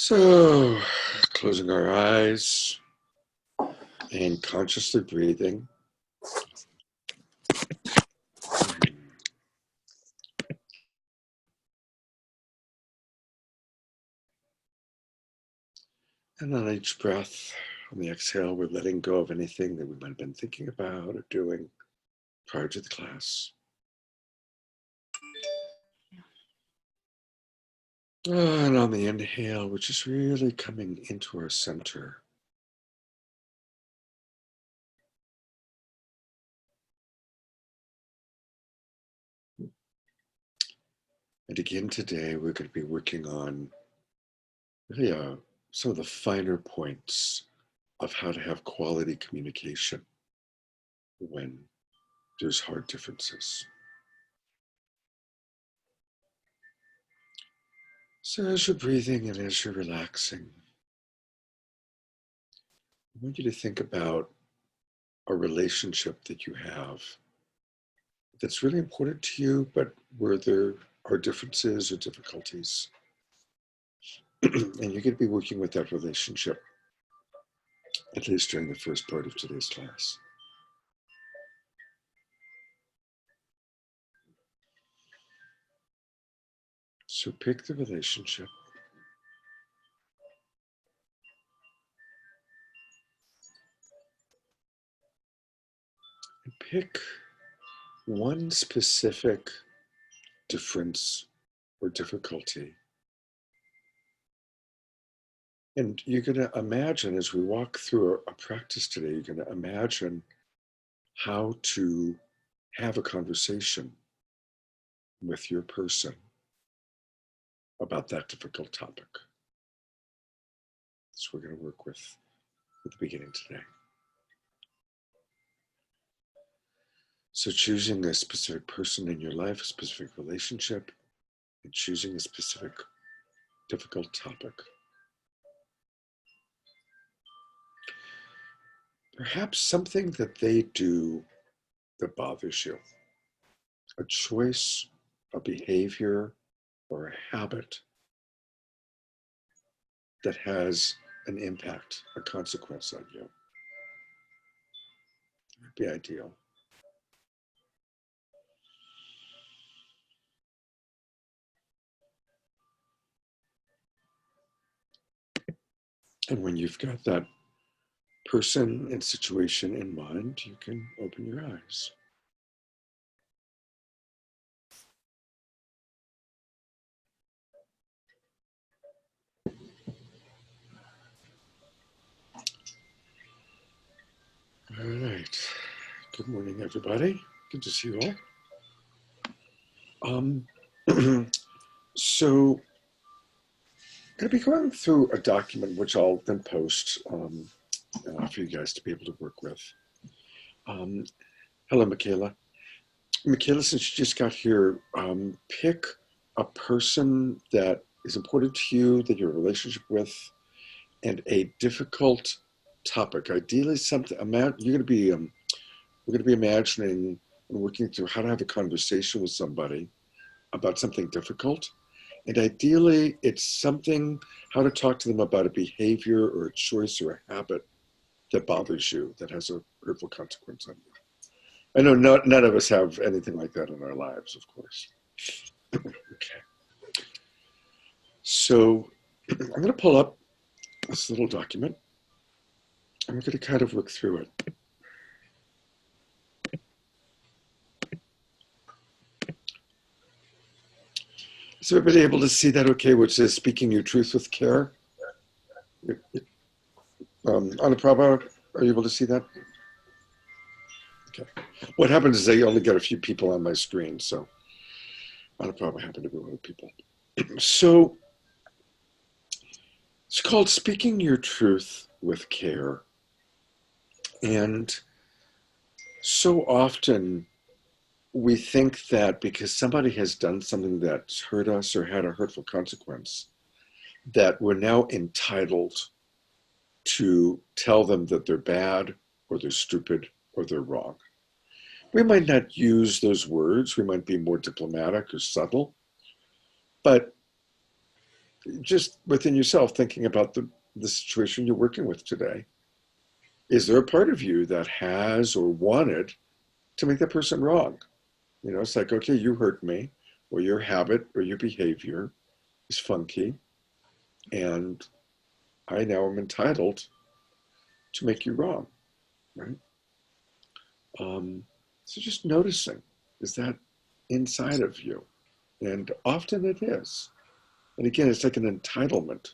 So, closing our eyes and consciously breathing. And on each breath, on the exhale, we're letting go of anything that we might have been thinking about or doing prior to the class. And on the inhale, we're just really coming into our center. And again today, we're going to be working on really some of the finer points of how to have quality communication when there's hard differences. So as you're breathing and as you're relaxing, I want you to think about a relationship that you have that's really important to you, but where there are differences or difficulties. And you're going to be working with that relationship, at least during the first part of today's class. So pick the relationship. And pick one specific difference or difficulty. And you're going to imagine, as we walk through a practice today, you're going to imagine how to have a conversation with your person about that difficult topic. So we're going to work with at the beginning today. So choosing a specific person in your life, a specific relationship, and choosing a specific difficult topic. Perhaps something that they do that bothers you. A choice, a behavior, or a habit that has an impact, a consequence on you. It would be ideal. And when you've got that person and situation in mind, you can open your eyes. All right. Good morning, everybody. Good to see you all. So I'm going to be going through a document which I'll then post for you guys to be able to work with. Hello, Michaela. Michaela, since you just got here, pick a person that is important to you, that you're in a relationship with, and a difficult topic. Ideally, something you're going to be. We're going to be imagining and working through how to have a conversation with somebody about something difficult. And ideally, it's something, how to talk to them about a behavior or a choice or a habit that bothers you, that has a hurtful consequence on you. I know none of us have anything like that in our lives, of course. Okay. So I'm going to pull up this little document. I'm going to kind of work through it. Is everybody able to see that okay, which says speaking your truth with care? Anuprabha, are you able to see that? Okay. What happens is I only get a few people on my screen, so Anuprabha happened to be one of the people. So it's called Speaking Your Truth with Care. And so often we think that because somebody has done something that's hurt us or had a hurtful consequence, that we're now entitled to tell them that they're bad or they're stupid or they're wrong. We might not use those words. We might be more diplomatic or subtle, but just within yourself, thinking about the situation you're working with today. Is there a part of you that has or wanted to make that person wrong? You know, it's like, okay, you hurt me, or your habit or your behavior is funky, and I now am entitled to make you wrong, right? Um, so just noticing, is that inside of you? And often it is. And again, it's like an entitlement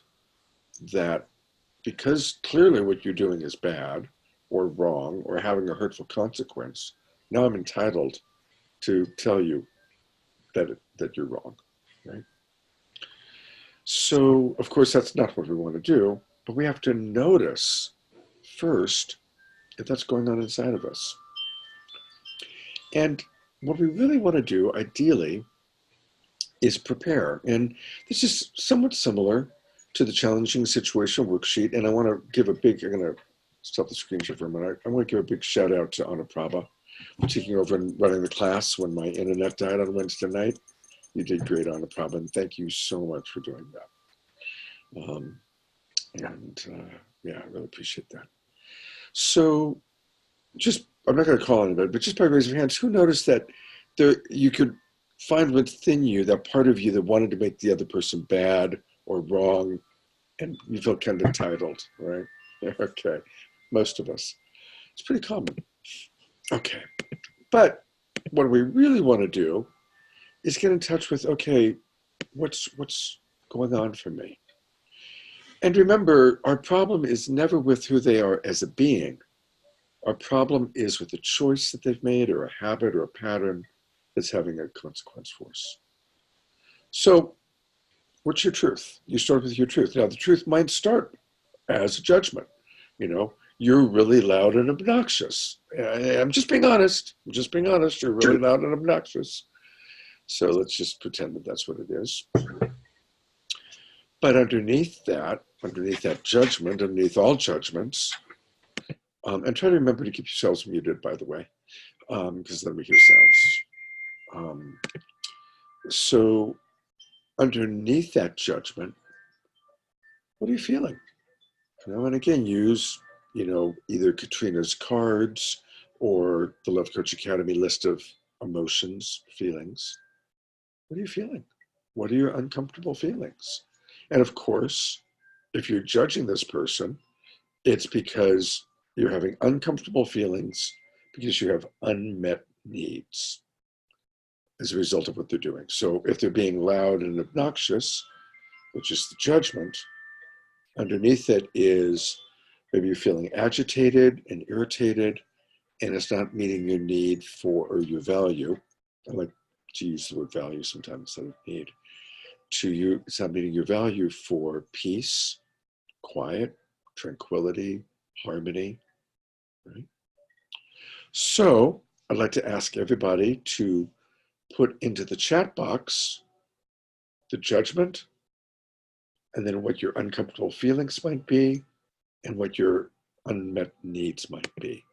that because clearly what you're doing is bad or wrong or having a hurtful consequence, now I'm entitled to tell you that you're wrong, right? So, of course, that's not what we want to do, but we have to notice first if that's going on inside of us. And what we really want to do, ideally, is prepare. And this is somewhat similar to the challenging situation worksheet. And I want to give a big, I'm going to stop the screen share for a minute. I want to give a big shout out to Anna Prabha for taking over and running the class when my internet died on Wednesday night. You did great, Anna Prabha, and thank you so much for doing that. Yeah, I really appreciate that. So just, I'm not going to call anybody, but just by raising your hands, who noticed that you could find within you that part of you that wanted to make the other person bad or wrong, and you feel kind of entitled, right? Okay, most of us. It's pretty common. Okay, but what we really want to do is get in touch with, okay, what's going on for me? And remember, our problem is never with who they are as a being. Our problem is with a choice that they've made or a habit or a pattern that's having a consequence for us. So, what's your truth? You start with your truth. Now, the truth might start as a judgment. You know, you're really loud and obnoxious. I'm just being honest. I'm just being honest. You're really loud and obnoxious. So let's just pretend that that's what it is. But underneath that judgment, underneath all judgments, and try to remember to keep yourselves muted, by the way, because then we hear sounds. So underneath that judgment, what are you feeling? You know, and again, use, either Katrina's cards or the Love Coach Academy list of emotions, feelings. What are you feeling? What are your uncomfortable feelings? And of course, if you're judging this person, it's because you're having uncomfortable feelings because you have unmet needs as a result of what they're doing. So if they're being loud and obnoxious, which is the judgment, underneath it is maybe you're feeling agitated and irritated, and it's not meeting your need for, or your value. I like to use the word value sometimes instead of need. It's not meeting your value for peace, quiet, tranquility, harmony, right? So I'd like to ask everybody to put into the chat box the judgment, and then what your uncomfortable feelings might be, and what your unmet needs might be.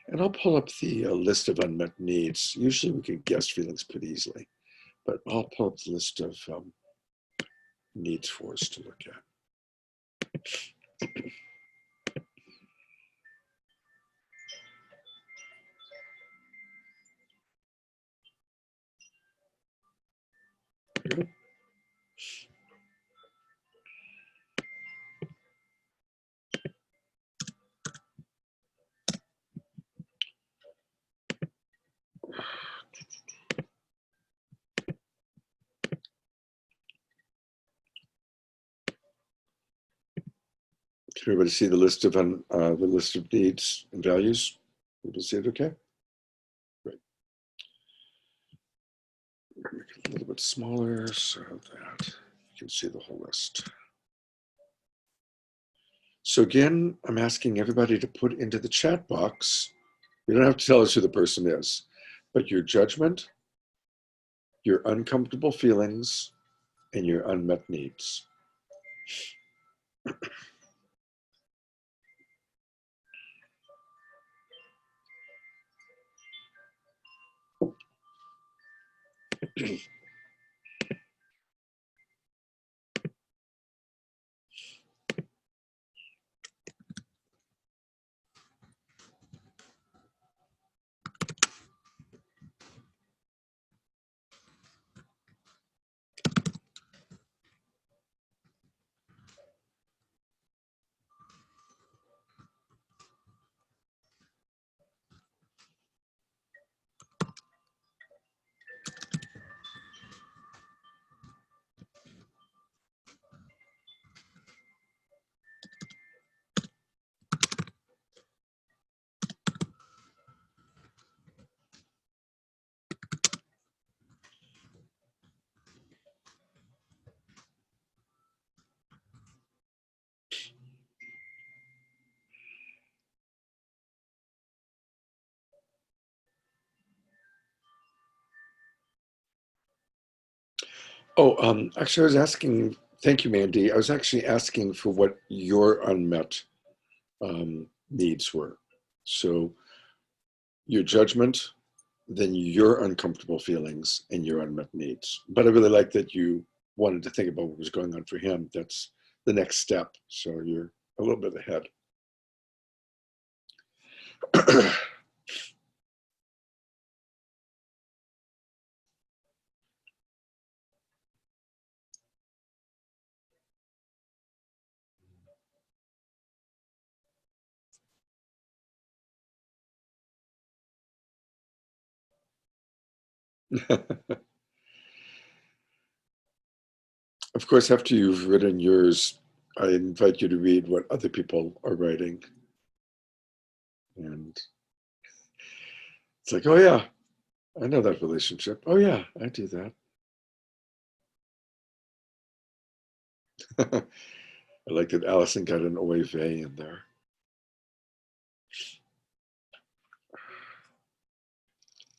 And I'll pull up the list of unmet needs. Usually we can guess feelings pretty easily, but I'll pull up the list of needs for us to look at. Can everybody see the list of needs and values? People see it okay? Great. Make it a little bit smaller so that you can see the whole list. So again, I'm asking everybody to put into the chat box, you don't have to tell us who the person is, but your judgment, your uncomfortable feelings, and your unmet needs. Oh, actually, I was asking, thank you, Mandy. I was actually asking for what your unmet needs were. So your judgment, then your uncomfortable feelings and your unmet needs. But I really like that you wanted to think about what was going on for him. That's the next step. So you're a little bit ahead. Of course, after you've written yours, I invite you to read what other people are writing. And it's like, oh, yeah, I know that relationship. Oh, yeah, I do that. I like that Allison got an oy vey in there.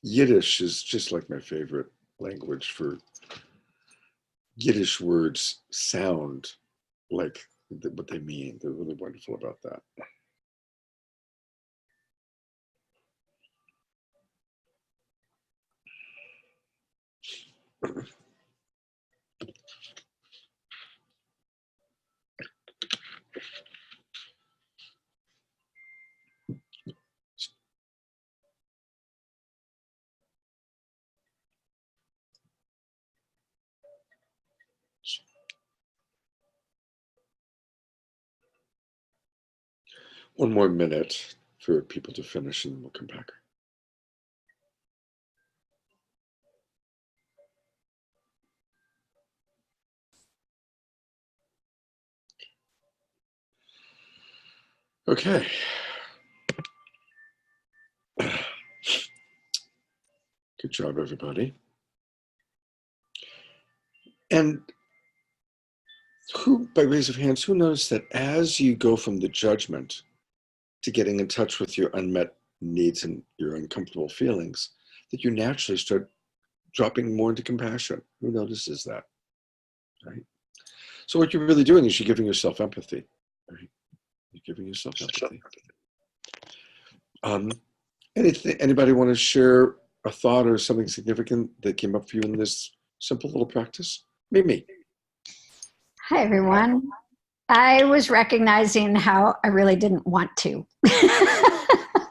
Yiddish is just like my favorite language. For Yiddish words sound like what they mean. They're really wonderful about that. One more minute for people to finish and then we'll come back. Okay. Good job, everybody. And who, by raise of hands, who knows that as you go from the judgment to getting in touch with your unmet needs and your uncomfortable feelings, that you naturally start dropping more into compassion? Who notices that, right? So what you're really doing is you're giving yourself empathy, right? You're giving yourself empathy. Anybody want to share a thought or something significant that came up for you in this simple little practice? Mimi. Hi, everyone. I was recognizing how I really didn't want to. I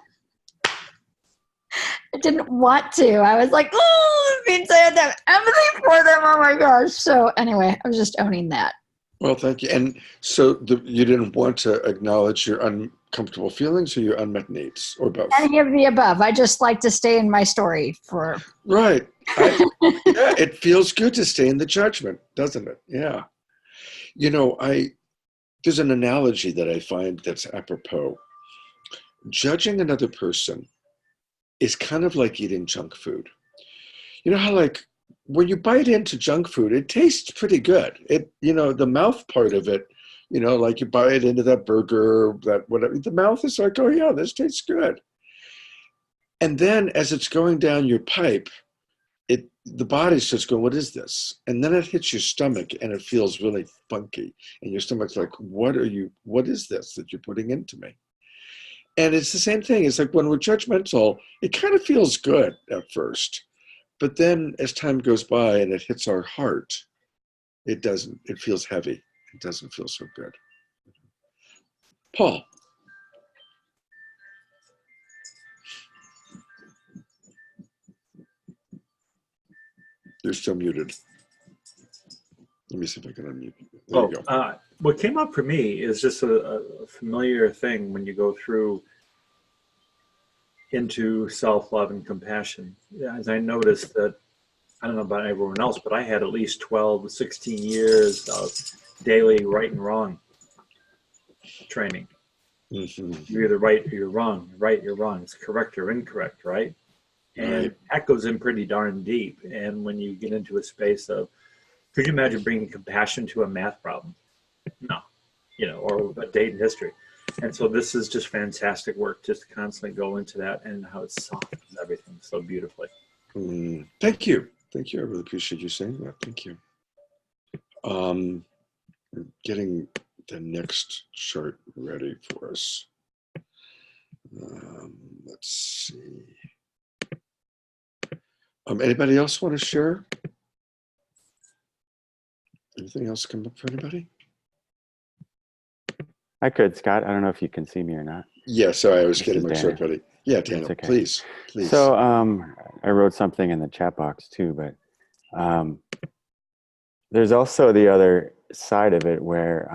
didn't want to. I was like, oh, it means I had that empathy for them. Oh my gosh. So anyway, I was just owning that. Well, thank you. And so you didn't want to acknowledge your uncomfortable feelings or your unmet needs, or both? Any of the above. I just like to stay in my story for. Right. Yeah, it feels good to stay in the judgment, doesn't it? Yeah. You know, there's an analogy that I find that's apropos. Judging another person is kind of like eating junk food. You know how, like, when you bite into junk food, it tastes pretty good. The mouth part of it, like you bite into that burger, that whatever, the mouth is like, oh yeah, this tastes good. And then as it's going down your pipe, the body's just going, what is this? And then it hits your stomach and it feels really funky. And your stomach's like, what is this that you're putting into me? And it's the same thing. It's like when we're judgmental, it kind of feels good at first. But then as time goes by and it hits our heart, it doesn't. It feels heavy. It doesn't feel so good. Paul. You're still muted. Let me see if I can unmute you. There you go. What came up for me is just a familiar thing when you go through into self-love and compassion. As I noticed that, I don't know about everyone else, but I had at least 12 to 16 years of daily right and wrong training. Mm-hmm. You're either right or you're wrong. Right, you're wrong. It's correct or incorrect, right? And that goes in pretty darn deep. And when you get into a space of, could you imagine bringing compassion to a math problem? No, or a date in history. And so this is just fantastic work, just to constantly go into that and how it softens everything so beautifully. Thank you. Thank you. I really appreciate you saying that. Thank you. Um, getting the next chart ready for us. Let's see. Anybody else want to share? Anything else come up for anybody? I could, Scott. I don't know if you can see me or not. Yeah, sorry, I was This getting is my chart ready. Yeah, Daniel, okay. please, please. So I wrote something in the chat box too, but there's also the other side of it where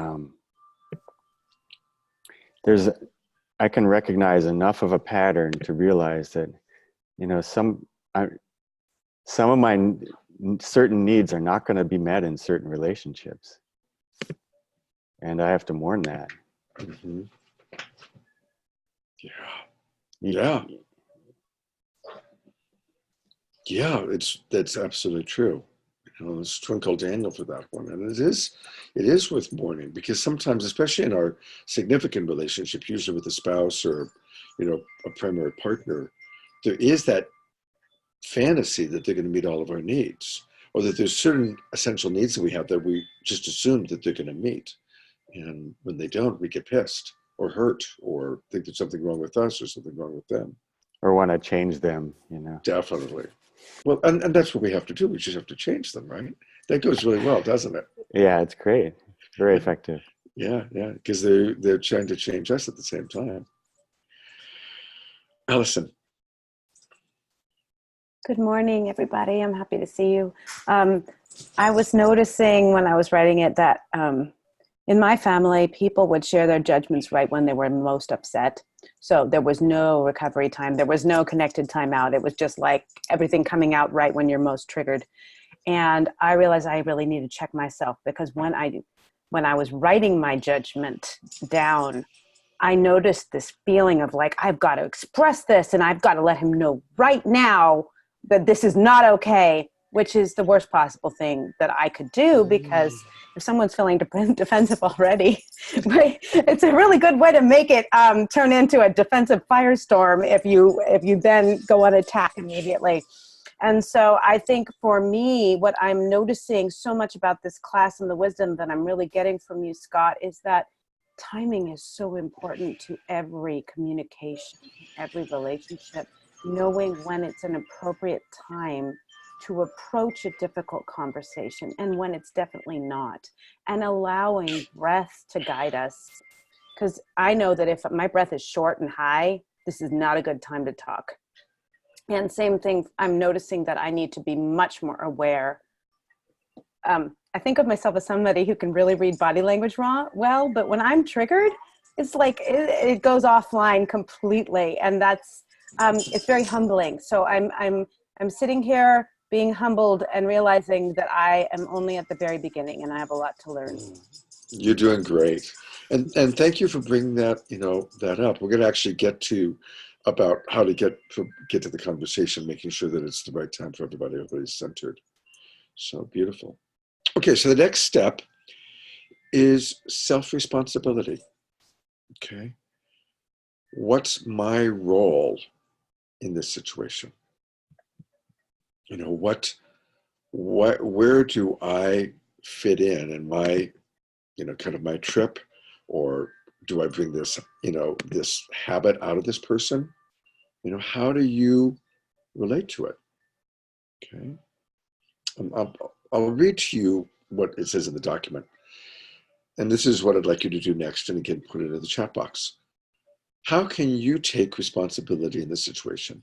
I can recognize enough of a pattern to realize that, you know, some of my certain needs are not going to be met in certain relationships, and I have to mourn that. Mm-hmm. Yeah. Yeah, that's absolutely true. You know, let's twinkle Daniel for that one. And it is worth mourning, because sometimes, especially in our significant relationship, usually with a spouse or, you know, a primary partner, there is that fantasy that they're going to meet all of our needs, or that there's certain essential needs that we have that we just assume that they're going to meet. And when they don't, we get pissed or hurt or think there's something wrong with us or something wrong with them. Or want to change them, you know. Definitely. Well, and that's what we have to do. We just have to change them, right? That goes really well, doesn't it? Yeah, it's great. Very effective. Yeah, because they're trying to change us at the same time. Allison. Good morning, everybody. I'm happy to see you. I was noticing when I was writing it that in my family, people would share their judgments right when they were most upset. So there was no recovery time. There was no connected time out. It was just like everything coming out right when you're most triggered. And I realized I really need to check myself, because when I was writing my judgment down, I noticed this feeling of like, I've got to express this and I've got to let him know right now that this is not okay, which is the worst possible thing that I could do, because if someone's feeling defensive already, it's a really good way to make it turn into a defensive firestorm if you then go on attack immediately. And so I think for me, what I'm noticing so much about this class and the wisdom that I'm really getting from you, Scott, is that timing is so important to every communication, every relationship, knowing when it's an appropriate time to approach a difficult conversation and when it's definitely not, and allowing breath to guide us. Because I know that if my breath is short and high, this is not a good time to talk. And same thing, I'm noticing that I need to be much more aware. I think of myself as somebody who can really read body language well, but when I'm triggered, it's like it goes offline completely, and that's it's very humbling. So I'm sitting here being humbled and realizing that I am only at the very beginning, and I have a lot to learn. You're doing great, and thank you for bringing that that up. We're going to actually get to about how to get to the conversation, making sure that it's the right time for everybody. Everybody's centered. So beautiful. Okay, so the next step is self-responsibility. Okay, what's my role in this situation? You know, where do I fit in my, kind of my trip, or do I bring this, this habit out of this person? How do you relate to it? Okay. I'll read to you what it says in the document. And this is what I'd like you to do next. And again, put it in the chat box. How can you take responsibility in this situation?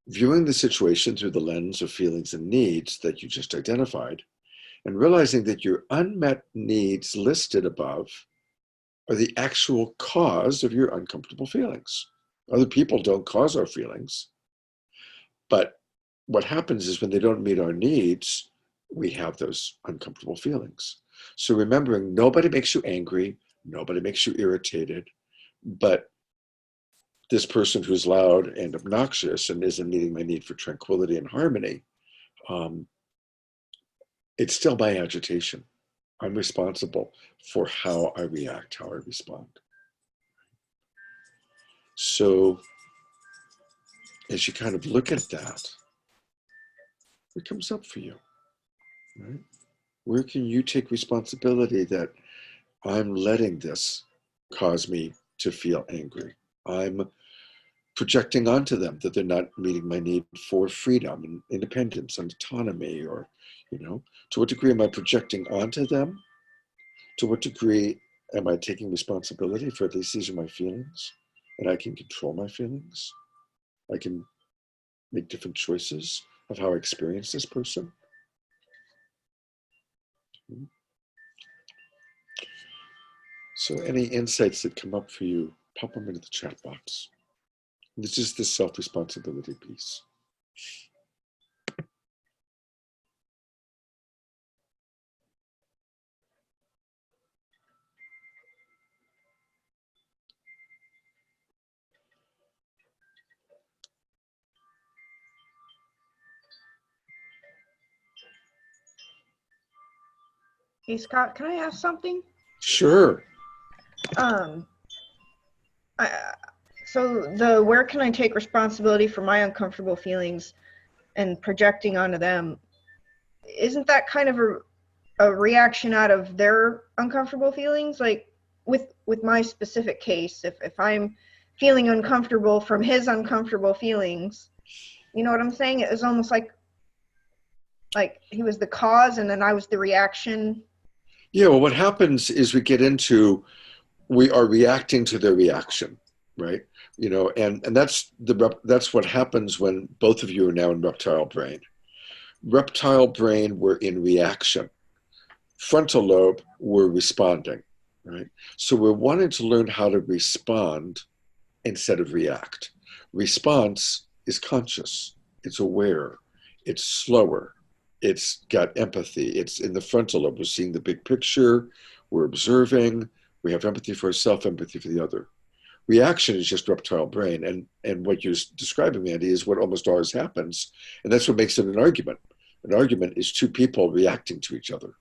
Viewing the situation through the lens of feelings and needs that you just identified, and realizing that your unmet needs listed above are the actual cause of your uncomfortable feelings. Other people don't cause our feelings, but what happens is when they don't meet our needs, we have those uncomfortable feelings. So remembering, nobody makes you angry, nobody makes you irritated, but this person who's loud and obnoxious and isn't meeting my need for tranquility and harmony, it's still my agitation. I'm responsible for how I react, how I respond. So as you kind of look at that, it comes up for you, right? Where can you take responsibility that I'm letting this cause me to feel angry? I'm projecting onto them that they're not meeting my need for freedom and independence and autonomy, or, to what degree am I projecting onto them? To what degree am I taking responsibility for at least these are my feelings and I can control my feelings? I can make different choices of how I experience this person. So any insights that come up for you, pop them into the chat box. This is the self-responsibility piece. Hey Scott, can I ask something? Sure. I, so the where can I take responsibility for my uncomfortable feelings and projecting onto them, isn't that kind of a reaction out of their uncomfortable feelings? Like with my specific case, if I'm feeling uncomfortable from his uncomfortable feelings, you know what I'm saying? It was almost like he was the cause and then I was the reaction. Yeah, well, what happens is we are reacting to their reaction, right? And that's what happens when both of you are now in reptile brain. Reptile brain, we're in reaction. Frontal lobe, we're responding, right? So we're wanting to learn how to respond instead of react. Response is conscious, it's aware, it's slower, it's got empathy, it's in the frontal lobe. We're seeing the big picture, we're observing, we have empathy for ourselves, empathy for the other. Reaction is just reptile brain. And what you're describing, Andy, is what almost always happens. And that's what makes it an argument. An argument is two people reacting to each other.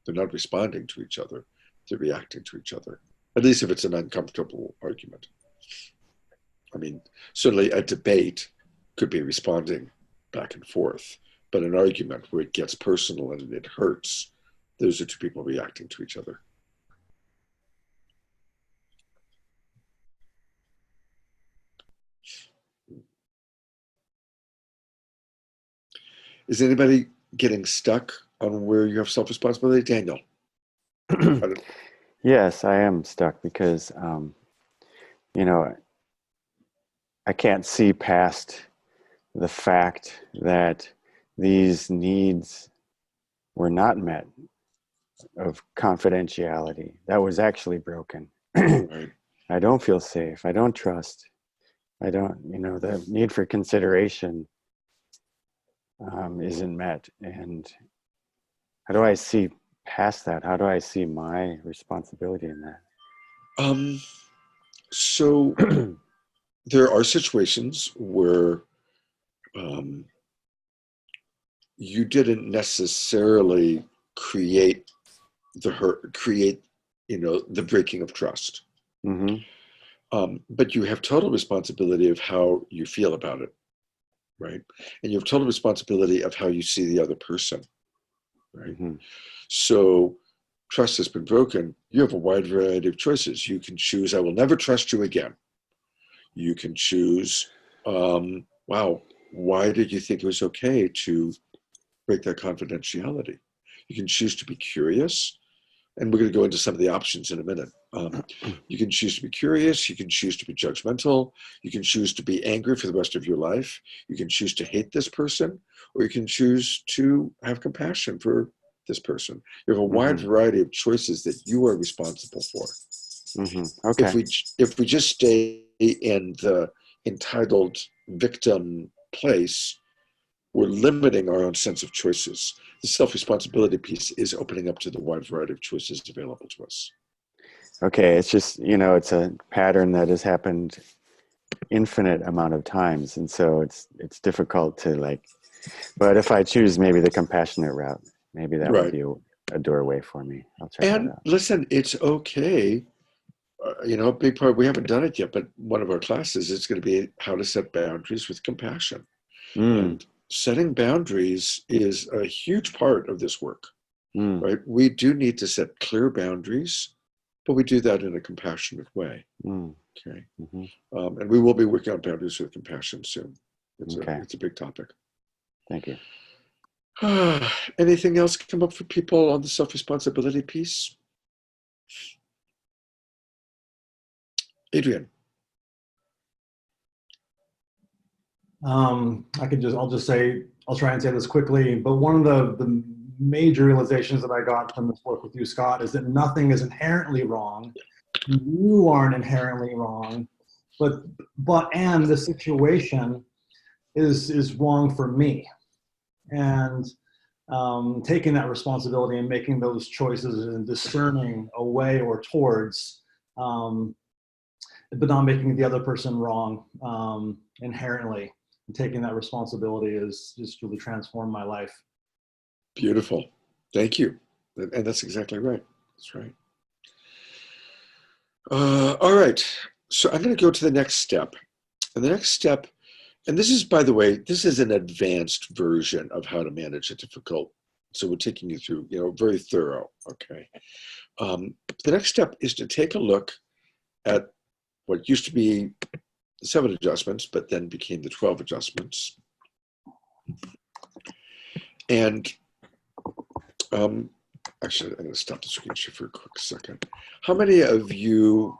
They're not responding to each other. They're reacting to each other, at least if it's an uncomfortable argument. I mean, certainly a debate could be responding back and forth, but an argument where it gets personal and it hurts, those are two people reacting to each other. Is anybody getting stuck on where you have self-responsibility? Daniel? Yes, I am stuck because, I can't see past the fact that these needs were not met of confidentiality. That was actually broken. Right. I don't feel safe. I don't trust. I don't, the need for consideration isn't met. And how do I see past that? How do I see my responsibility in that? So there are situations where you didn't necessarily create the hurt, the breaking of trust. Mm-hmm. But you have total responsibility of how you feel about it, right? And you have total responsibility of how you see the other person, right? Mm-hmm. So trust has been broken. You have a wide variety of choices. You can choose, I will never trust you again. You can choose, wow, why did you think it was okay to break that confidentiality? You can choose to be curious. And we're going to go into some of the options in a minute. You can choose to be curious. You can choose to be judgmental. You can choose to be angry for the rest of your life. You can choose to hate this person, or you can choose to have compassion for this person. You have a wide variety of choices that you are responsible for. Mm-hmm. Okay. If we just stay in the entitled victim place, we're limiting our own sense of choices. The self-responsibility piece is opening up to the wide variety of choices available to us. Okay, it's just, it's a pattern that has happened infinite amount of times. And so it's difficult to but if I choose maybe the compassionate route, maybe that would be a doorway for me. I'll try that out. Listen, it's okay. A big part, we haven't done it yet, but one of our classes is going to be how to set boundaries with compassion. And setting boundaries is a huge part of this work. Mm. right? We do need to set clear boundaries, but we do that in a compassionate way. Mm. Okay. Mm-hmm. And we will be working on boundaries with compassion soon. Okay. It's a big topic. Thank you. Anything else come up for people on the self-responsibility piece? Adrian. I'll just say, I'll try and say this quickly, but one of the major realizations that I got from this work with you, Scott, is that nothing is inherently wrong. You aren't inherently wrong, but the situation is wrong for me. And taking that responsibility and making those choices and discerning away or towards, but not making the other person wrong inherently. And taking that responsibility has just really transformed my life. Beautiful. Thank you. And that's exactly right. That's right. All right. So I'm going to go to the next step. And the next step, and this is, by the way, this is an advanced version of how to manage a difficult. So we're taking you through, very thorough. Okay. The next step is to take a look at what used to be the 7 adjustments, but then became the 12 adjustments. And actually, I'm going to stop the screen share for a quick second. How many of you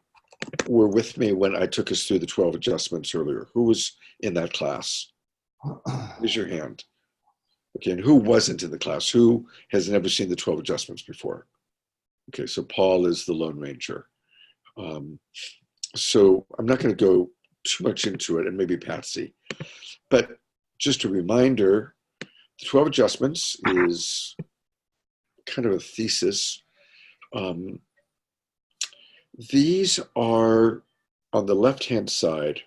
were with me when I took us through the 12 adjustments earlier? Who was in that class? Raise your hand. Okay, and who wasn't in the class? Who has never seen the 12 adjustments before? Okay, so Paul is the Lone Ranger. So I'm not going to go too much into it, and maybe Patsy. But just a reminder, the 12 adjustments is kind of a thesis. These are, on the left-hand side,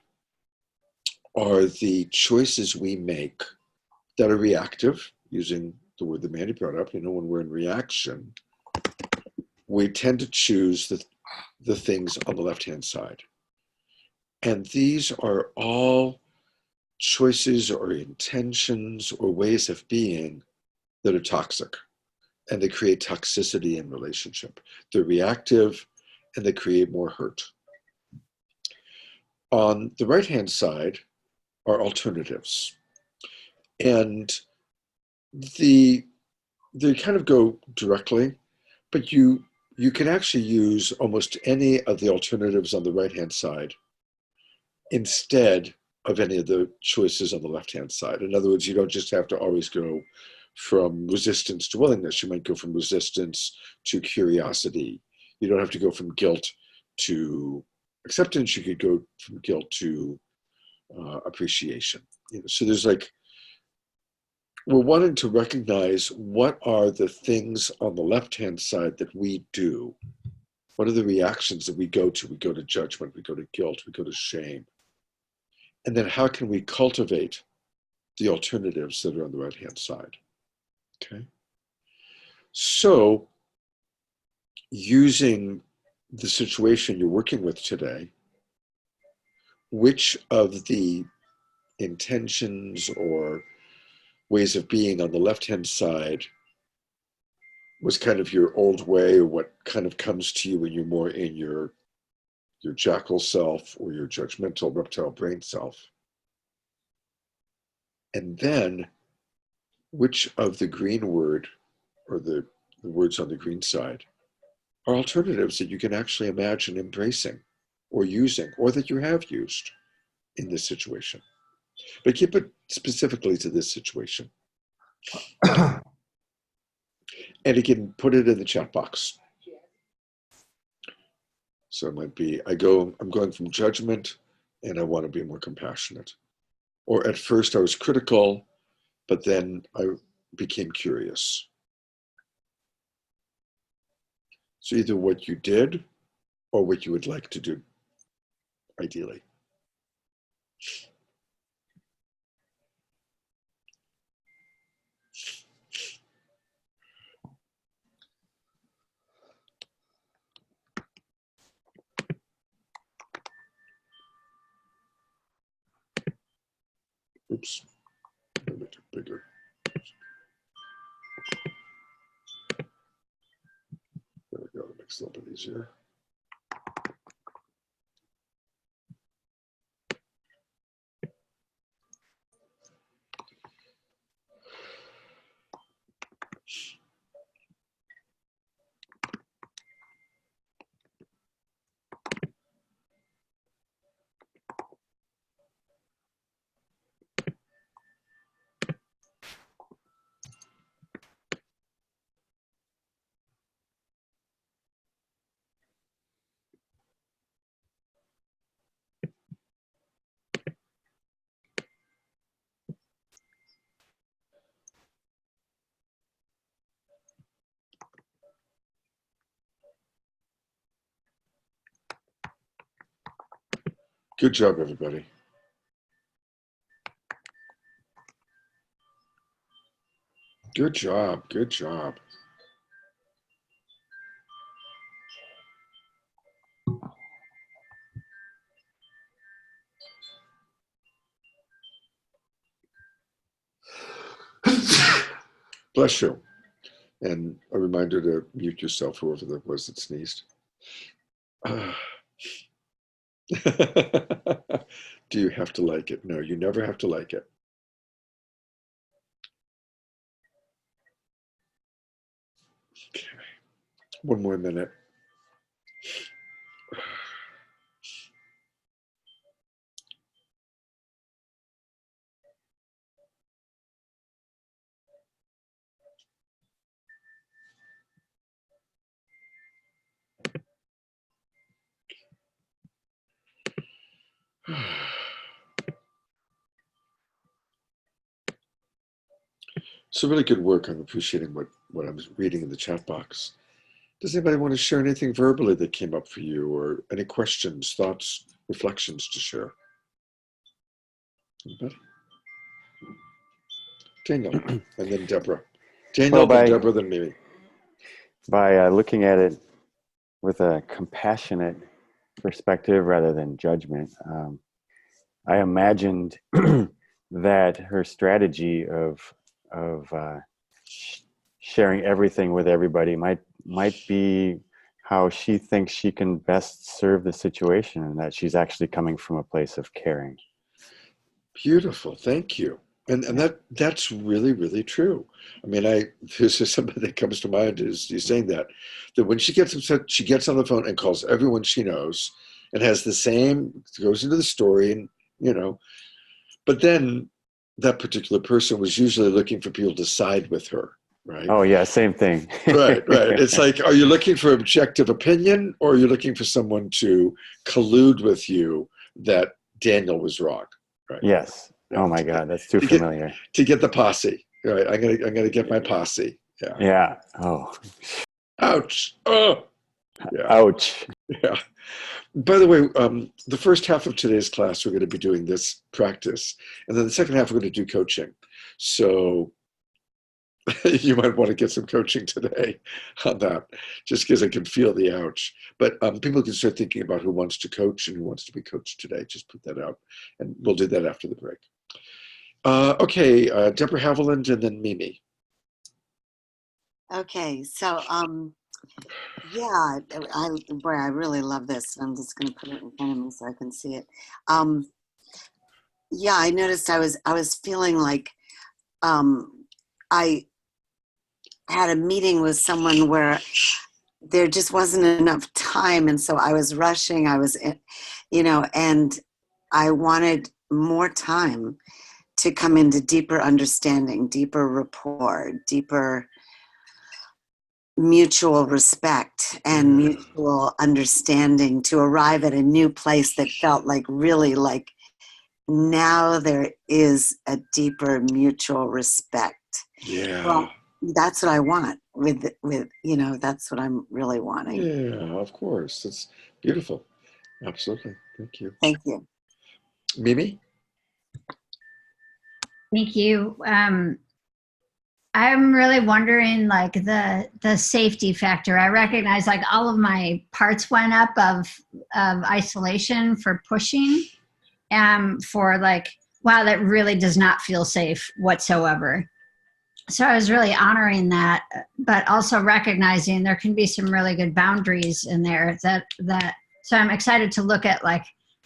are the choices we make that are reactive, using the word that Mandy brought up. When we're in reaction, we tend to choose the things on the left-hand side. And these are all choices or intentions or ways of being that are toxic, and they create toxicity in relationship. They're reactive and they create more hurt. On the right-hand side are alternatives. And they kind of go directly, but you can actually use almost any of the alternatives on the right-hand side instead of any of the choices on the left-hand side. In other words, you don't just have to always go from resistance to willingness. You might go from resistance to curiosity. You don't have to go from guilt to acceptance. You could go from guilt to appreciation. So there's we're wanting to recognize what are the things on the left-hand side that we do. What are the reactions that we go to? We go to judgment, we go to guilt, we go to shame. And then how can we cultivate the alternatives that are on the right-hand side? Okay. So using the situation you're working with today, which of the intentions or ways of being on the left-hand side was kind of your old way, or what kind of comes to you when you're more in your jackal self or your judgmental reptile brain self? And then which of the green word or the words on the green side are alternatives that you can actually imagine embracing or using, or that you have used in this situation. But keep it specifically to this situation. And again, put it in the chat box. So it might be, I'm going from judgment and I want to be more compassionate. Or at first I was critical, but then I became curious. So either what you did or what you would like to do, ideally. Oops, I'll make it bigger. makes it a little bit easier. Good job, everybody. Good job. Good job. Bless you. And a reminder to mute yourself, whoever that was that sneezed. Do you have to like it? No, you never have to like it. Okay. One more minute. So really good work. I'm appreciating what I was reading in the chat box. Does anybody want to share anything verbally that came up for you, or any questions, thoughts, reflections to share? Anybody? Daniel, and then Deborah. Daniel, then Deborah, then Mimi. By looking at it with a compassionate perspective rather than judgment, I imagined that her strategy of sharing everything with everybody might be how she thinks she can best serve the situation, and that she's actually coming from a place of caring. Beautiful, thank you. And that's really, really true. I mean, this is something that comes to mind is you saying that when she gets upset, she gets on the phone and calls everyone she knows and has the same, goes into the story, and but then that particular person was usually looking for people to side with her, right? Oh yeah, same thing. Right. It's like, are you looking for objective opinion, or are you looking for someone to collude with you that Daniel was wrong? Right. Yes. Oh my God, that's too familiar. To get the posse. Right. I'm gonna get my posse. Yeah. Yeah. Oh. Ouch. Oh. Yeah. Ouch. Yeah. By the way, the first half of today's class, we're going to be doing this practice. And then the second half, we're going to do coaching. So you might want to get some coaching today on that, just because I can feel the ouch. But people can start thinking about who wants to coach and who wants to be coached today. Just put that out. And we'll do that after the break. Okay, Deborah Haviland and then Mimi. Okay, so yeah, I really love this. I'm just going to put it in front of me so I can see it. Yeah, I noticed I was feeling like I had a meeting with someone where there just wasn't enough time, and so I was rushing. I was, and I wanted more time to come into deeper understanding, deeper rapport, deeper mutual respect and mutual understanding, to arrive at a new place that felt like really like now there is a deeper mutual respect. Yeah. Well, that's what I want with that's what I'm really wanting. Yeah, of course. That's beautiful. Absolutely. Thank you. Thank you. Mimi? Thank you. I'm really wondering, like, the safety factor. I recognize, like, all of my parts went up of isolation for pushing, for like, wow, that really does not feel safe whatsoever. so I was really honoring that, but also recognizing there can be some really good boundaries in there so I'm excited to look at like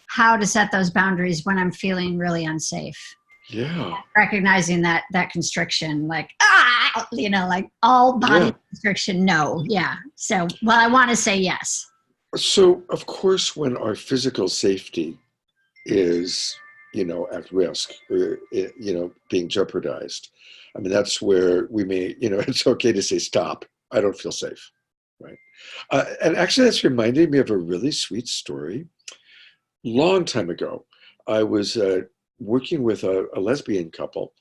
how to set those boundaries when I'm feeling really unsafe. Yeah. Recognizing that constriction, like, like all body constriction, no. Yeah. So, well, I want to say yes. So, of course, when our physical safety is, at risk or, being jeopardized, I mean, that's where we may, it's okay to say, stop. I don't feel safe. Right. And actually, that's reminded me of a really sweet story. Long time ago, I was working with a lesbian couple,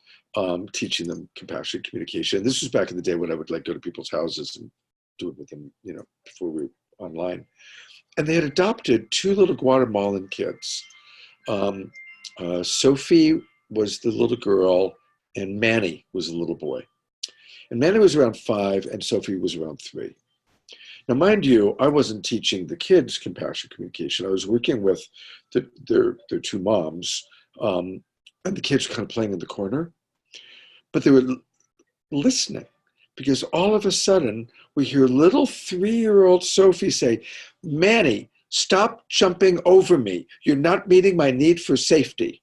teaching them compassionate communication. This was back in the day when I would like go to people's houses and do it with them, before we were online. And they had adopted two little Guatemalan kids. Sophie was the little girl, and Manny was the little boy. And Manny was around 5, and Sophie was around 3. Now, mind you, I wasn't teaching the kids compassionate communication. I was working with their two moms, and the kids were kind of playing in the corner. But they were listening, because all of a sudden we hear little 3-year-old Sophie say, "Manny, stop jumping over me. You're not meeting my need for safety."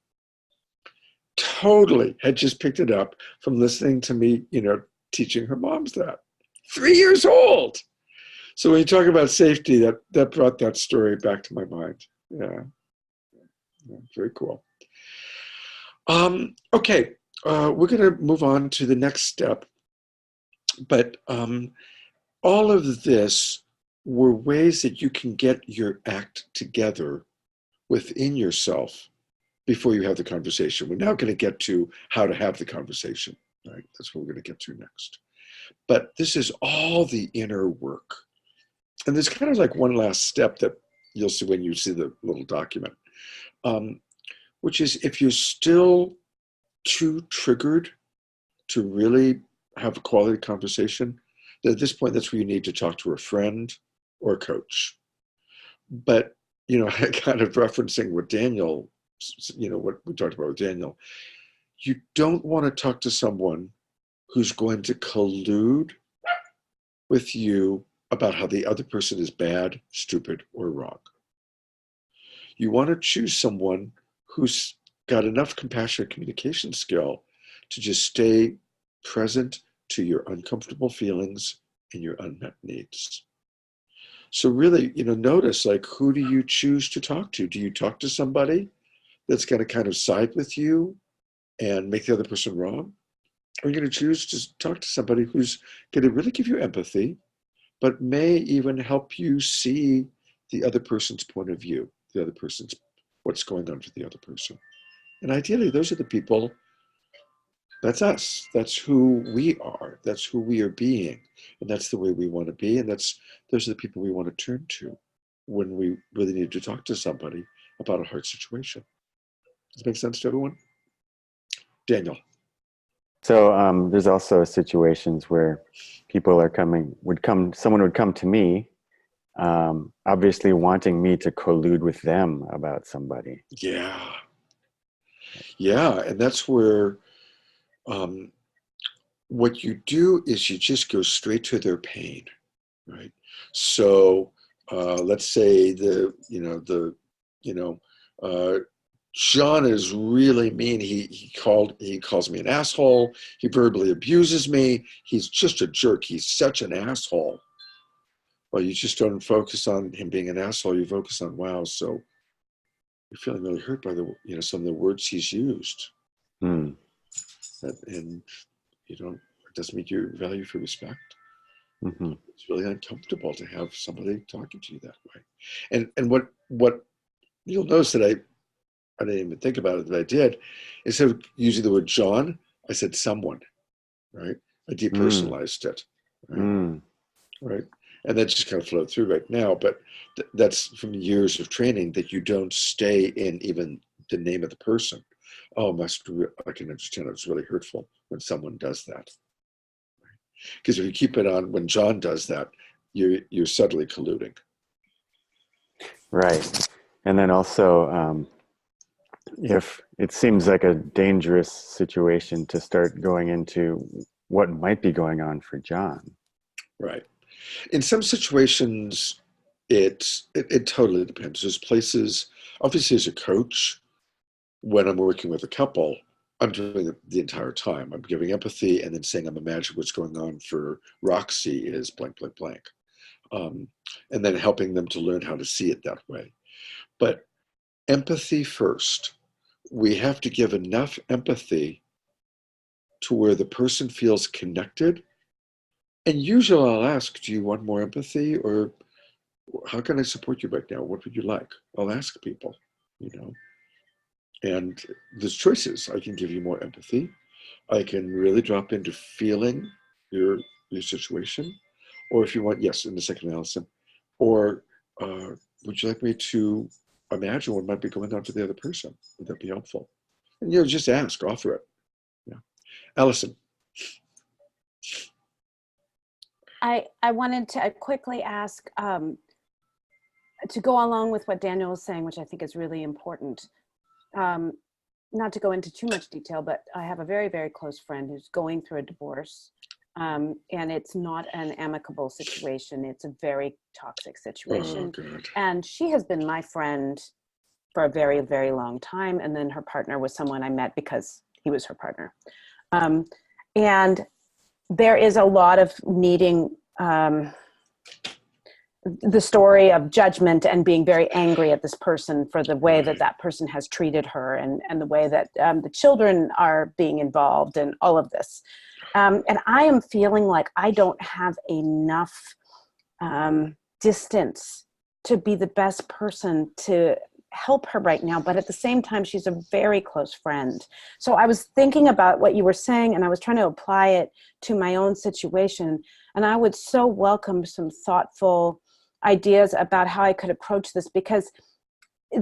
Totally had just picked it up from listening to me, teaching her moms that. 3 years old. So when you talk about safety, that brought that story back to my mind. Yeah, very cool. Okay, we're going to move on to the next step. But all of this were ways that you can get your act together within yourself before you have the conversation. We're now going to get to how to have the conversation. Right? That's what we're going to get to next. But this is all the inner work. And there's kind of like one last step that you'll see when you see the little document, which is if you're still too triggered to really have a quality conversation, at this point, that's where you need to talk to a friend or a coach. But, kind of referencing what Daniel, what we talked about with Daniel, you don't want to talk to someone who's going to collude with you about how the other person is bad, stupid, or wrong. You want to choose someone who's got enough compassionate communication skill to just stay present to your uncomfortable feelings and your unmet needs. So really, notice, like, who do you choose to talk to? Do you talk to somebody that's going to kind of side with you and make the other person wrong? Or are you going to choose to talk to somebody who's going to really give you empathy, but may even help you see the other person's point of view, the other person's, what's going on for the other person. And ideally, those are the people, that's us. That's who we are. That's who we are being. And that's the way we want to be. And those are the people we want to turn to when we really need to talk to somebody about a hard situation. Does it make sense to everyone? Daniel. So there's also situations where someone would come to me, obviously wanting me to collude with them about somebody. Yeah. And that's where what you do is you just go straight to their pain, right? So let's say John is really mean. He calls me an asshole. He verbally abuses me. He's just a jerk. He's such an asshole. Well, you just don't focus on him being an asshole. You focus on, wow, so you're feeling really hurt by some of the words he's used. And it doesn't meet your value for respect. Mm-hmm. It's really uncomfortable to have somebody talking to you that way. And what you'll notice that I didn't even think about it, that I did, instead of using the word John, I said someone, right? I depersonalized it, right? Right? And that just kind of flowed through right now, but that's from years of training that you don't stay in even the name of the person. Oh, I can understand it's really hurtful when someone does that. Because if you keep it on when John does that, you're subtly colluding. Right. And then also, if it seems like a dangerous situation to start going into what might be going on for John. Right. In some situations, it totally depends. There's places, obviously, as a coach, when I'm working with a couple, I'm doing it the entire time. I'm giving empathy and then saying, I'm imagining what's going on for Roxy is blank, blank, blank. And then helping them to learn how to see it that way. But empathy first. We have to give enough empathy to where the person feels connected. And usually I'll ask, do you want more empathy, or how can I support you right now? What would you like? I'll ask people, you know. And there's choices. I can give you more empathy. I can really drop into feeling your situation. Or if you want, yes, in the second analysis. Or would you like me to imagine what might be going on for the other person? Would that be helpful? And just ask, offer it. Yeah. Allison. I wanted to quickly ask, to go along with what Daniel was saying, which I think is really important. Not to go into too much detail, but I have a very, very close friend who's going through a divorce. And it's not an amicable situation. It's a very toxic situation. Oh, God. And she has been my friend for a very, very long time. And then her partner was someone I met because he was her partner. And there is a lot of needing the story of judgment and being very angry at this person for the way that that person has treated her, and the way that the children are being involved and all of this. And I am feeling like I don't have enough distance to be the best person to help her right now. But at the same time, she's a very close friend. So I was thinking about what you were saying, and I was trying to apply it to my own situation. And I would so welcome some thoughtful ideas about how I could approach this, because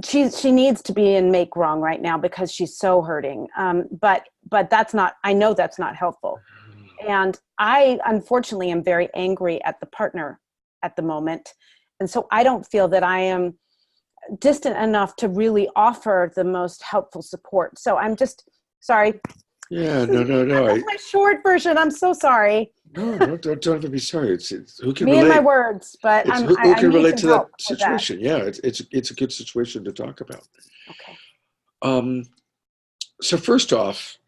she needs to be in make wrong right now because she's so hurting. But that's not, I know that's not helpful. And I, unfortunately, am very angry at the partner at the moment. And so I don't feel that I am distant enough to really offer the most helpful support. So I'm just sorry. Yeah, no. That's my short version. I'm so sorry. No, don't ever be sorry. It's who can Me relate. and my words, but Who I can need relate some to that help with that. situation? Yeah, it's a good situation to talk about. Okay. So first off,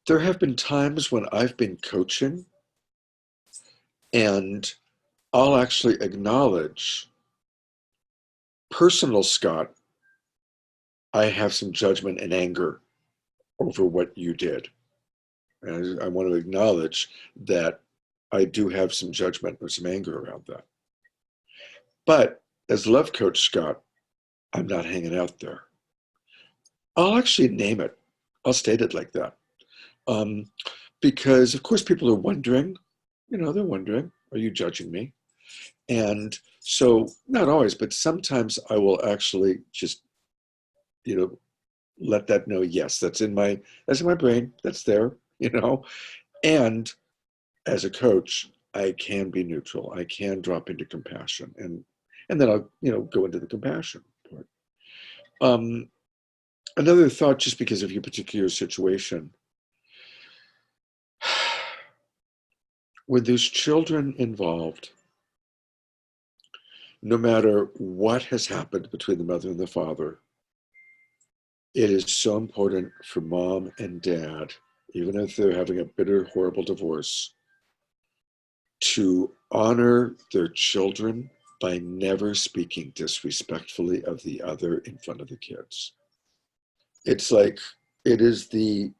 there have been times when I've been coaching and I'll actually acknowledge, personal Scott, I have some judgment and anger over what you did. And I want to acknowledge that I do have some judgment or some anger around that. But as love coach Scott, I'm not hanging out there. I'll actually name it. I'll state it like that. Because of course people are wondering, they're wondering, are you judging me? And so not always, but sometimes I will actually just, let that know, yes, that's in my brain, that's there, and as a coach, I can be neutral. I can drop into compassion, and then I'll, go into the compassion part. Another thought, just because of your particular situation, when there's children involved, no matter what has happened between the mother and the father, it is so important for mom and dad, even if they're having a bitter, horrible divorce, to honor their children by never speaking disrespectfully of the other in front of the kids. It's like, it is the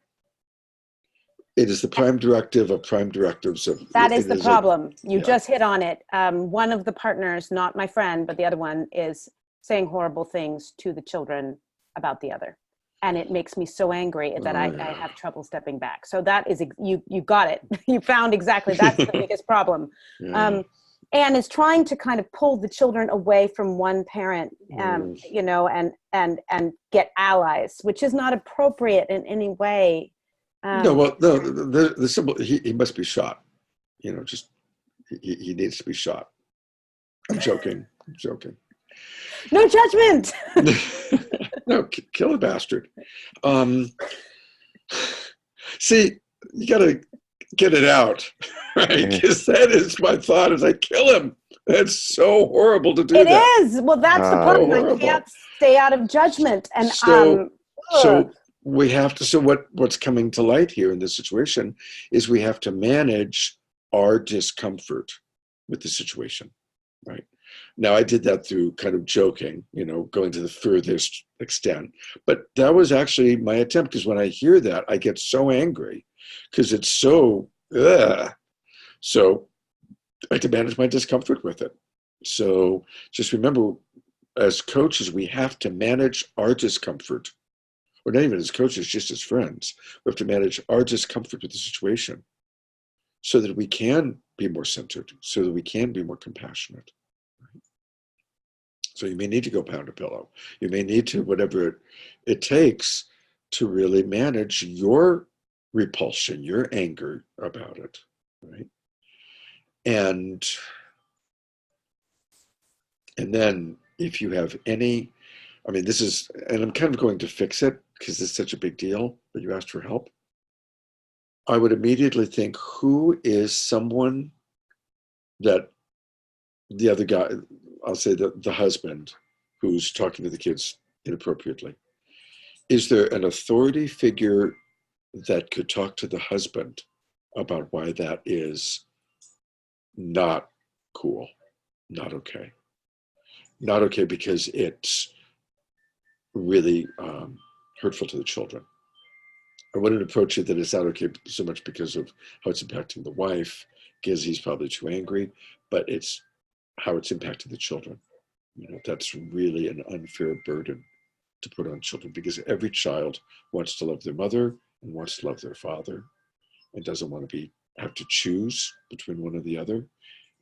prime directive of prime directives of. That is the problem. You yeah. just hit on it. One of the partners, not my friend, but the other one, is saying horrible things to the children about the other. And it makes me so angry that I have trouble stepping back. So that is, you got it. You found exactly, that's the biggest problem. Yeah. And is trying to kind of pull the children away from one parent, and get allies, which is not appropriate in any way. The simple, he must be shot. Just he needs to be shot. I'm joking. No judgment. No, kill a bastard. See, you gotta. get it out, right? Because that is my thought: is I kill him. That's so horrible to do It that. is. Well, that's the So part. I horrible. can't stay out of judgment. And So, ugh. so we have to. So what's coming to light here in this situation is we have to manage our discomfort with the situation, right? Now, I did that through kind of joking, going to the furthest extent. But that was actually my attempt, because when I hear that, I get so angry because it's so, ugh. So I had to manage my discomfort with it. So just remember, as coaches, we have to manage our discomfort, or not even as coaches, just as friends. We have to manage our discomfort with the situation so that we can be more centered, so that we can be more compassionate. So you may need to go pound a pillow. You may need to, whatever it takes to really manage your repulsion, your anger about it, right? And then if you have any, this is, and I'm kind of going to fix it because it's such a big deal, but you asked for help. I would immediately think, who is someone that the other guy, I'll say the husband, who's talking to the kids inappropriately. Is there an authority figure that could talk to the husband about why that is not cool, not okay? Not okay because it's really hurtful to the children. I wouldn't approach it that it's not okay so much because of how it's impacting the wife, because he's probably too angry, but it's how it's impacting the children. That's really an unfair burden to put on children, because every child wants to love their mother and wants to love their father and doesn't want to have to choose between one or the other,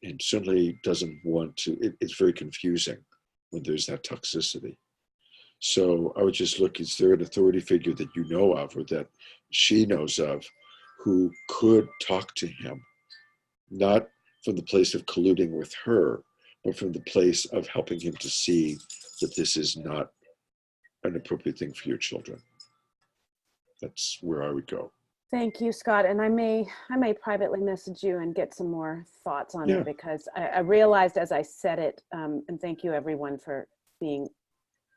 and certainly doesn't want to. It's very confusing when there's that toxicity. So I would just look, is there an authority figure that you know of or that she knows of who could talk to him, not from the place of colluding with her, but from the place of helping him to see that this is not an appropriate thing for your children. That's where I would go. Thank you, Scott. And I may privately message you and get some more thoughts on it, because I realized as I said it, and thank you everyone for being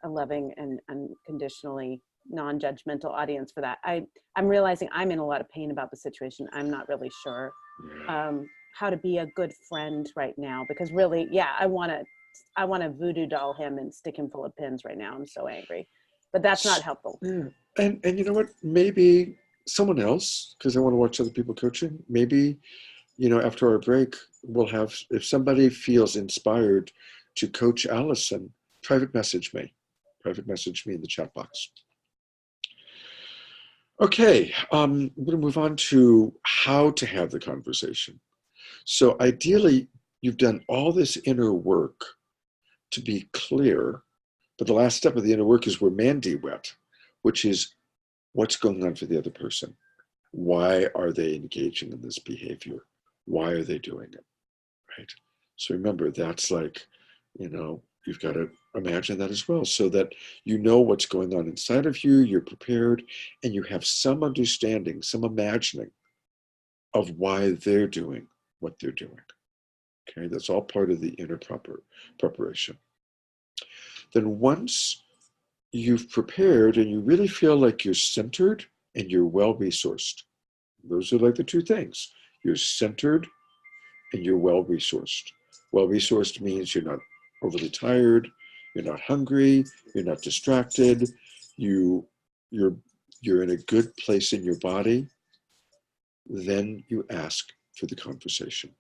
a loving and unconditionally non-judgmental audience for that. I'm realizing I'm in a lot of pain about the situation. I'm not really sure how to be a good friend right now, because really, I want to voodoo doll him and stick him full of pins right now. I'm so angry, but that's not helpful. Yeah. And you know what, maybe someone else, because I want to watch other people coaching, maybe, after our break, we'll have, if somebody feels inspired to coach Allison, private message me in the chat box. Okay, I'm going to move on to how to have the conversation. So ideally, you've done all this inner work to be clear, but the last step of the inner work is where Mandy went, which is what's going on for the other person. Why are they engaging in this behavior? Why are they doing it, right? So remember, that's like, you've got to imagine that as well, so that you know what's going on inside of you, you're prepared, and you have some understanding, some imagining of why they're doing what they're doing. Okay, that's all part of the inner preparation. Then once you've prepared and you really feel like you're centered and you're well-resourced, those are like the two things. You're centered and you're well-resourced. Well-resourced means you're not overly tired, you're not hungry, you're not distracted, you're in a good place in your body. Then you ask for the conversation.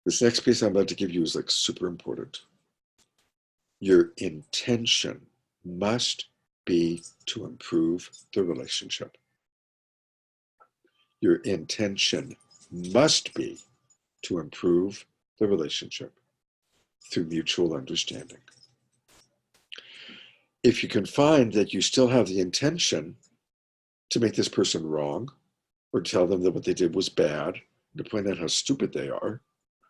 This next piece I'm about to give you is like super important. Your intention must be to improve the relationship. Your intention must be to improve the relationship through mutual understanding. If you can find that you still have the intention to make this person wrong, or tell them that what they did was bad, to point out how stupid they are,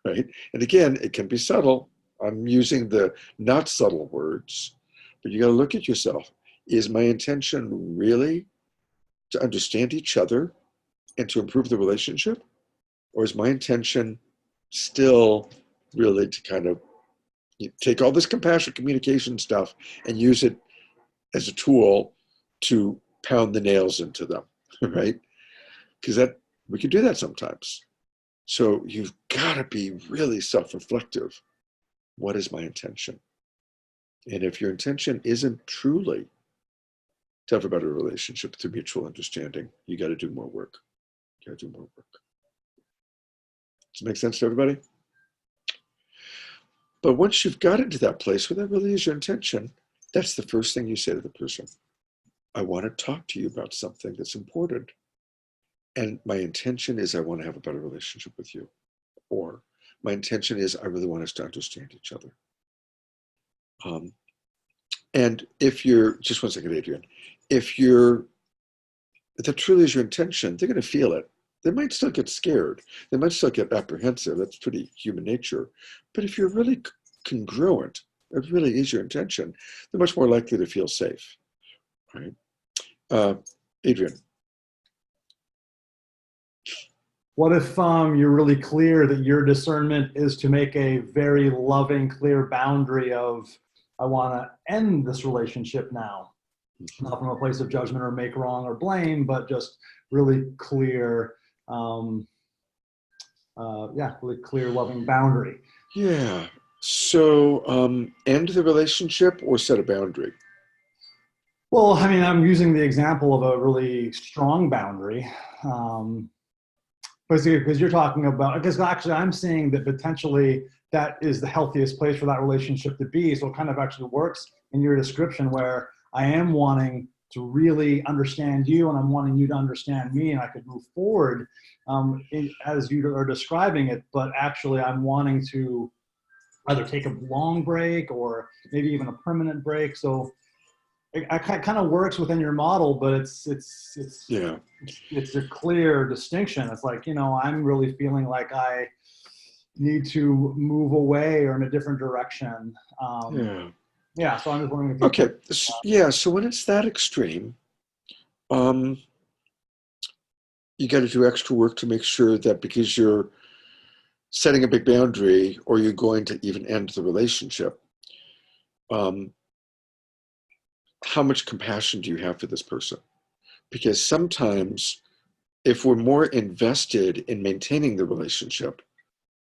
right? And again, it can be subtle. I'm using the not subtle words, but you got to look at yourself. Is my intention really to understand each other and to improve the relationship? Or is my intention still really to kind of take all this compassionate communication stuff and use it as a tool to pound the nails into them, right? Because that we can do that sometimes. So you've got to be really self-reflective. What is my intention? And if your intention isn't truly to have a better relationship through mutual understanding, you got to do more work. You got to do more work. Does it make sense to everybody? But once you've got into that place where that really is your intention, that's the first thing you say to the person. I want to talk to you about something that's important. And my intention is I want to have a better relationship with you. Or my intention is I really want us to understand each other. And if you're, just one second, Adrian, if that truly is your intention, they're going to feel it. They might still get scared. They might still get apprehensive. That's pretty human nature. But if you're really congruent, it really is your intention, they're much more likely to feel safe, right? Adrian. What if you're really clear that your discernment is to make a very loving, clear boundary of, I want to end this relationship now, not from a place of judgment or make wrong or blame, but just really clear, really clear, loving boundary. Yeah. So end the relationship or set a boundary? Well, I mean, I'm using the example of a really strong boundary. Because you're talking about, because actually I'm saying that potentially that is the healthiest place for that relationship to be. So it kind of actually works in your description where I am wanting to really understand you and I'm wanting you to understand me, and I could move forward as you are describing it, but actually I'm wanting to either take a long break or maybe even a permanent break. So it kind of works within your model, but it's a clear distinction. It's like, I'm really feeling like I need to move away or in a different direction. So I'm just wondering if okay. So when it's that extreme, you got to do extra work to make sure that because you're setting a big boundary or you're going to even end the relationship, how much compassion do you have for this person? Because sometimes if we're more invested in maintaining the relationship,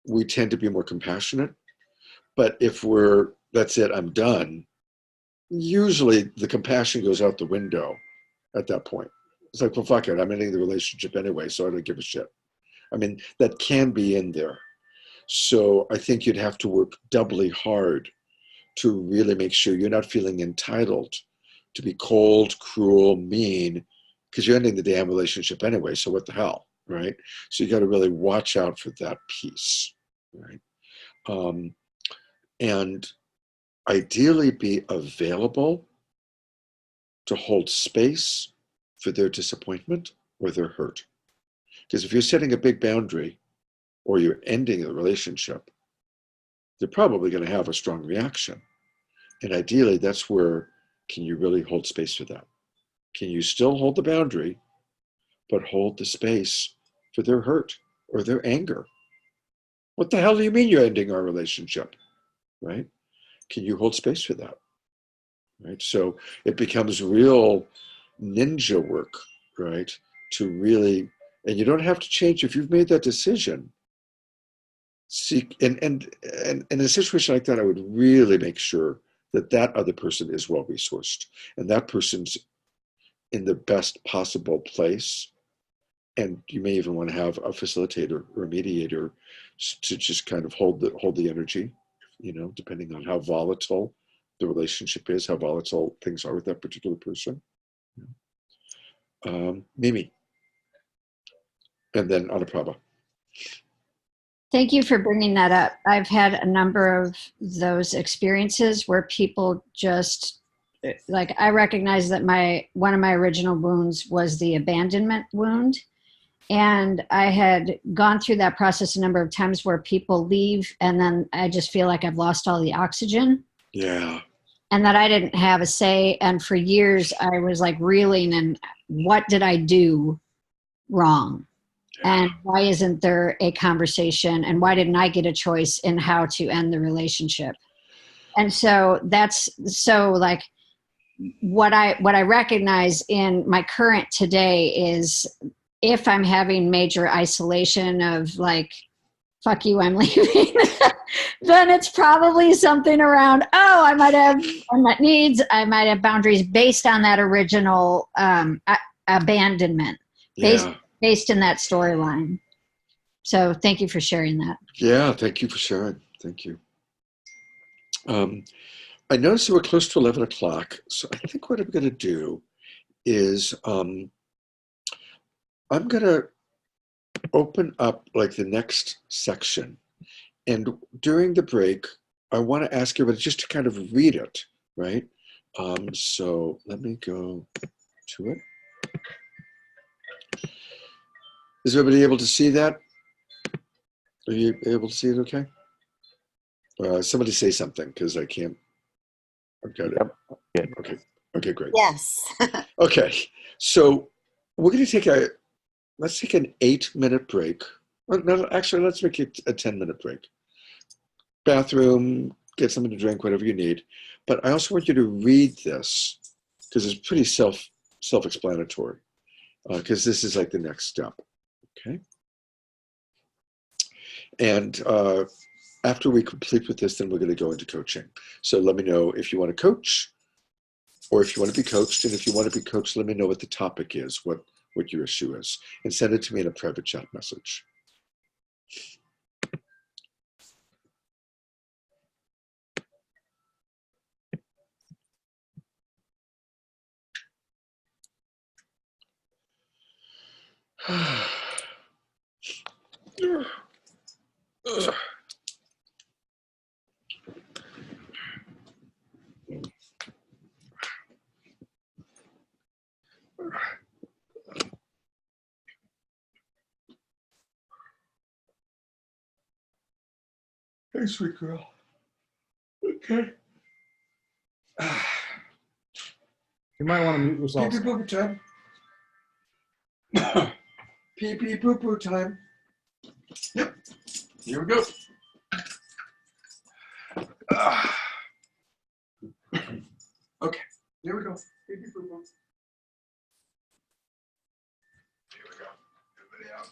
we tend to be more compassionate. But if that's it, I'm done, usually the compassion goes out the window at that point. It's like, well, fuck it, I'm ending the relationship anyway, so I don't give a shit. I mean, that can be in there. So I think you'd have to work doubly hard to really make sure you're not feeling entitled to be cold, cruel, mean, because you're ending the damn relationship anyway, so what the hell, right? So you got to really watch out for that piece, right? And ideally be available to hold space for their disappointment or their hurt. Because if you're setting a big boundary or you're ending a relationship, they're probably going to have a strong reaction. And ideally, that's where, can you really hold space for that? Can you still hold the boundary, but hold the space for their hurt or their anger? What the hell do you mean you're ending our relationship, right? Can you hold space for that, right? So it becomes real ninja work, right? To really, and you don't have to change if you've made that decision. Seek, and in a situation like that, I would really make sure that that other person is well resourced and that person's in the best possible place. And you may even want to have a facilitator or a mediator to just kind of hold the energy, depending on how volatile the relationship is, how volatile things are with that particular person. Mimi, and then Anuprabha. Thank you for bringing that up. I've had a number of those experiences where people just, like, I recognize that one of my original wounds was the abandonment wound. And I had gone through that process a number of times where people leave and then I just feel like I've lost all the oxygen. Yeah. And that I didn't have a say. And for years I was like reeling and what did I do wrong? And why isn't there a conversation? And why didn't I get a choice in how to end the relationship? And so that's so like what I recognize in my current today is if I'm having major isolation of like, fuck you, I'm leaving, then it's probably something around, oh, I might have unmet needs. I might have boundaries based on that original abandonment, Yeah. based in that storyline. So thank you for sharing that. Yeah. Thank you for sharing. Thank you. I noticed that we're close to 11 o'clock. So I think what I'm going to do is I'm going to open up like the next section. And during the break, I want to ask everybody just to kind of read it, right? So let me go to it. Is everybody able to see that? Are you able to see it okay? Somebody say something because I can't. I've got it. Yep. Okay. Okay, great. Yes. Okay. So we're going to let's take an 8-minute break. Well, no, actually, let's make it a 10-minute break. Bathroom, get something to drink, whatever you need. But I also want you to read this because it's pretty self-explanatory because this is like the next step. Okay. And after we complete with this, then we're going to go into coaching. So let me know if you want to coach or if you want to be coached. And if you want to be coached, let me know what the topic is, what your issue is, and send it to me in a private chat message. Hey, sweet girl. Okay. You might want to mute Pee yourself. pee poo poo time. Pee pee poo poo time. Yep. Here we go. Okay. Here we go. Pee pee poo poo. Here we go. Everybody out.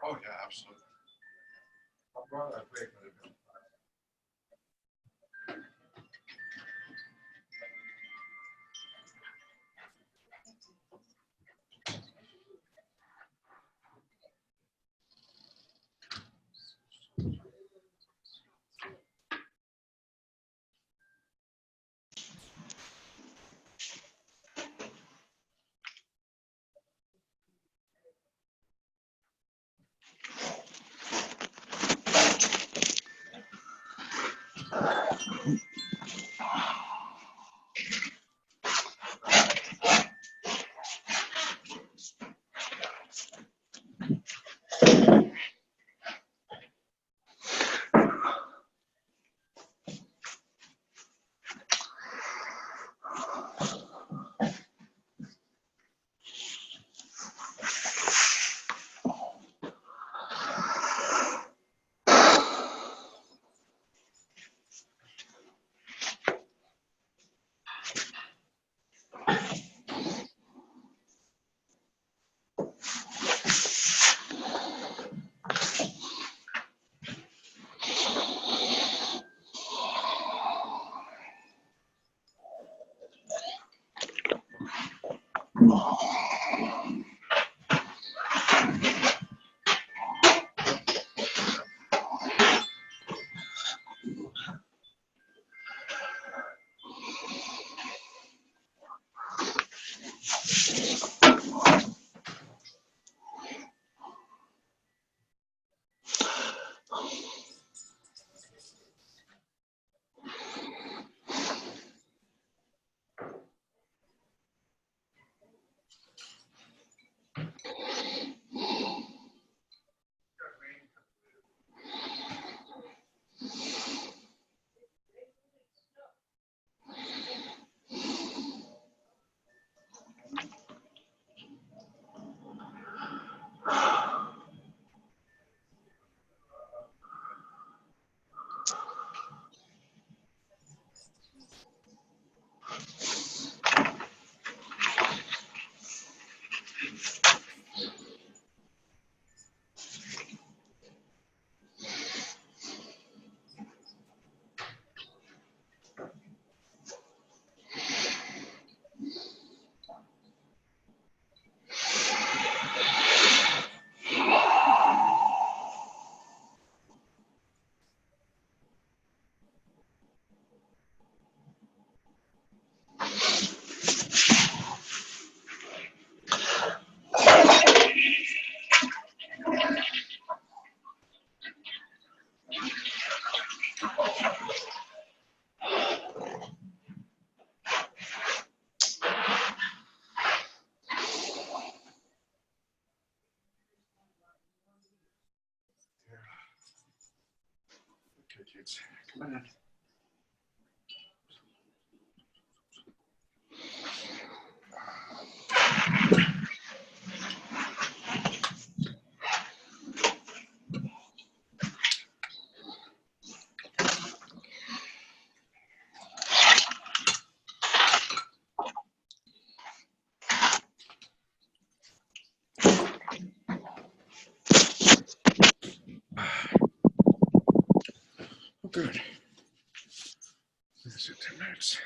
Oh yeah, absolutely. Okay, kids, come on in. Oh, good. This is 10 minutes.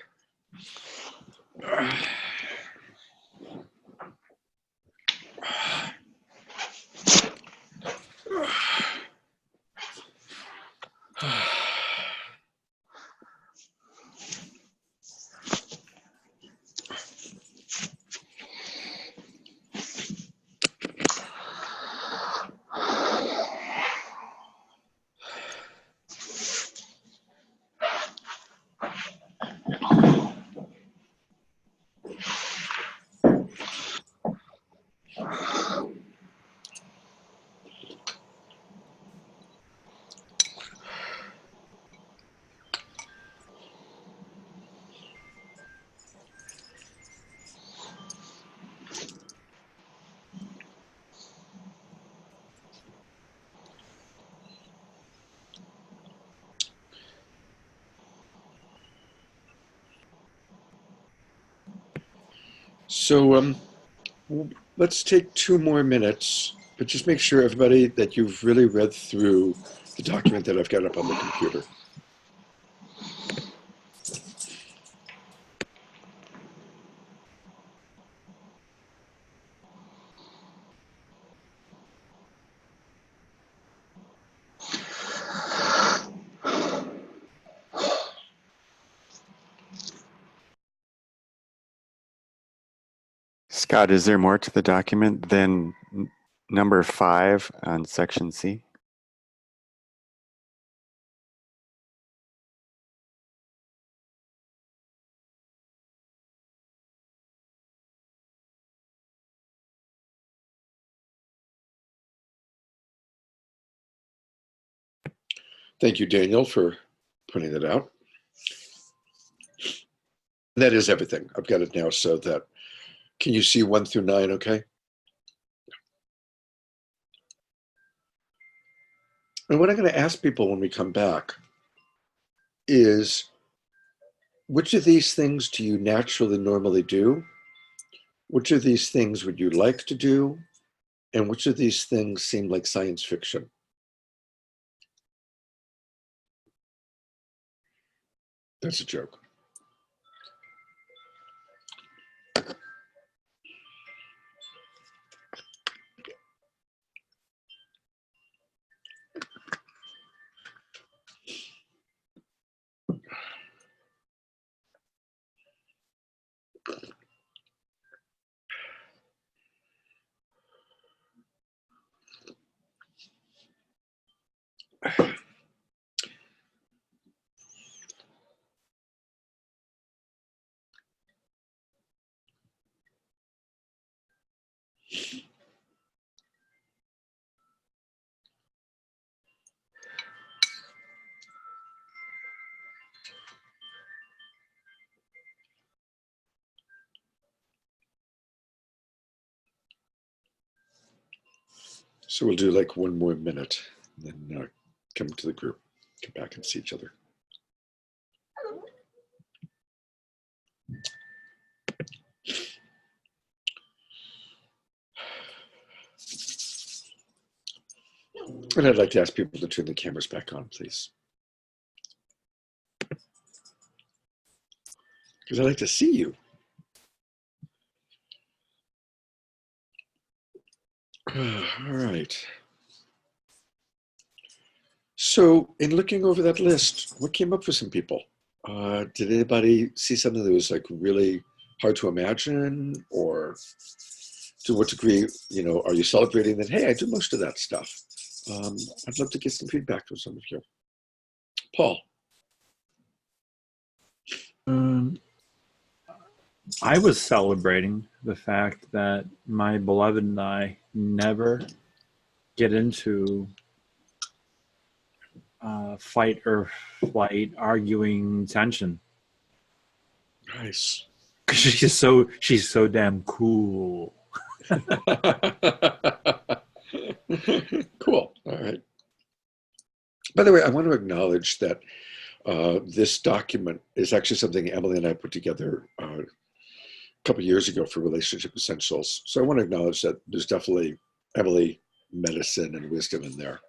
So let's take 2 more minutes but just make sure, everybody, that you've really read through the document that I've got up on the computer. Scott, is there more to the document than number 5 on section C? Thank you, Daniel, for pointing that out. That is everything. I've got it now so that, can you see 1 through 9, okay? And what I'm going to ask people when we come back is, which of these things do you naturally normally do? Which of these things would you like to do? And which of these things seem like science fiction? That's a joke. So we'll do like 1 more minute, and then come to the group, come back and see each other. And I'd like to ask people to turn the cameras back on, please. Because I'd like to see you. All right. So in looking over that list, what came up for some people? Did anybody see something that was like really hard to imagine? Or to what degree, you know, are you celebrating that, hey, I do most of that stuff? I'd love to get some feedback from some of you. Paul. I was celebrating the fact that my beloved and I never get into fight or flight, arguing, tension. Nice. Because she's so damn cool. Cool. All right. By the way, I want to acknowledge that this document is actually something Emily and I put together a couple of years ago for Relationship Essentials. So I want to acknowledge that there's definitely Emily medicine and wisdom in there.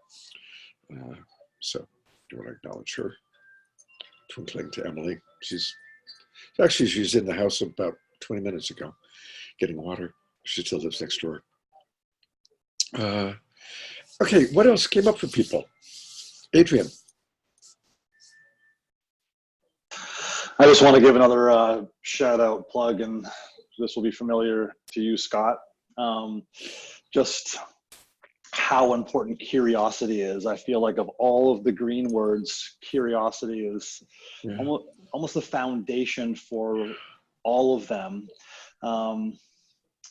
So I want to acknowledge her. Twinkling to Emily. She's in the house about 20 minutes ago, getting water. She still lives next door. Okay, what else came up for people? Adrian. I just want to give another shout out plug, and this will be familiar to you, Scott. Just how important curiosity is. I feel like of all of the green words, curiosity is almost the foundation for all of them.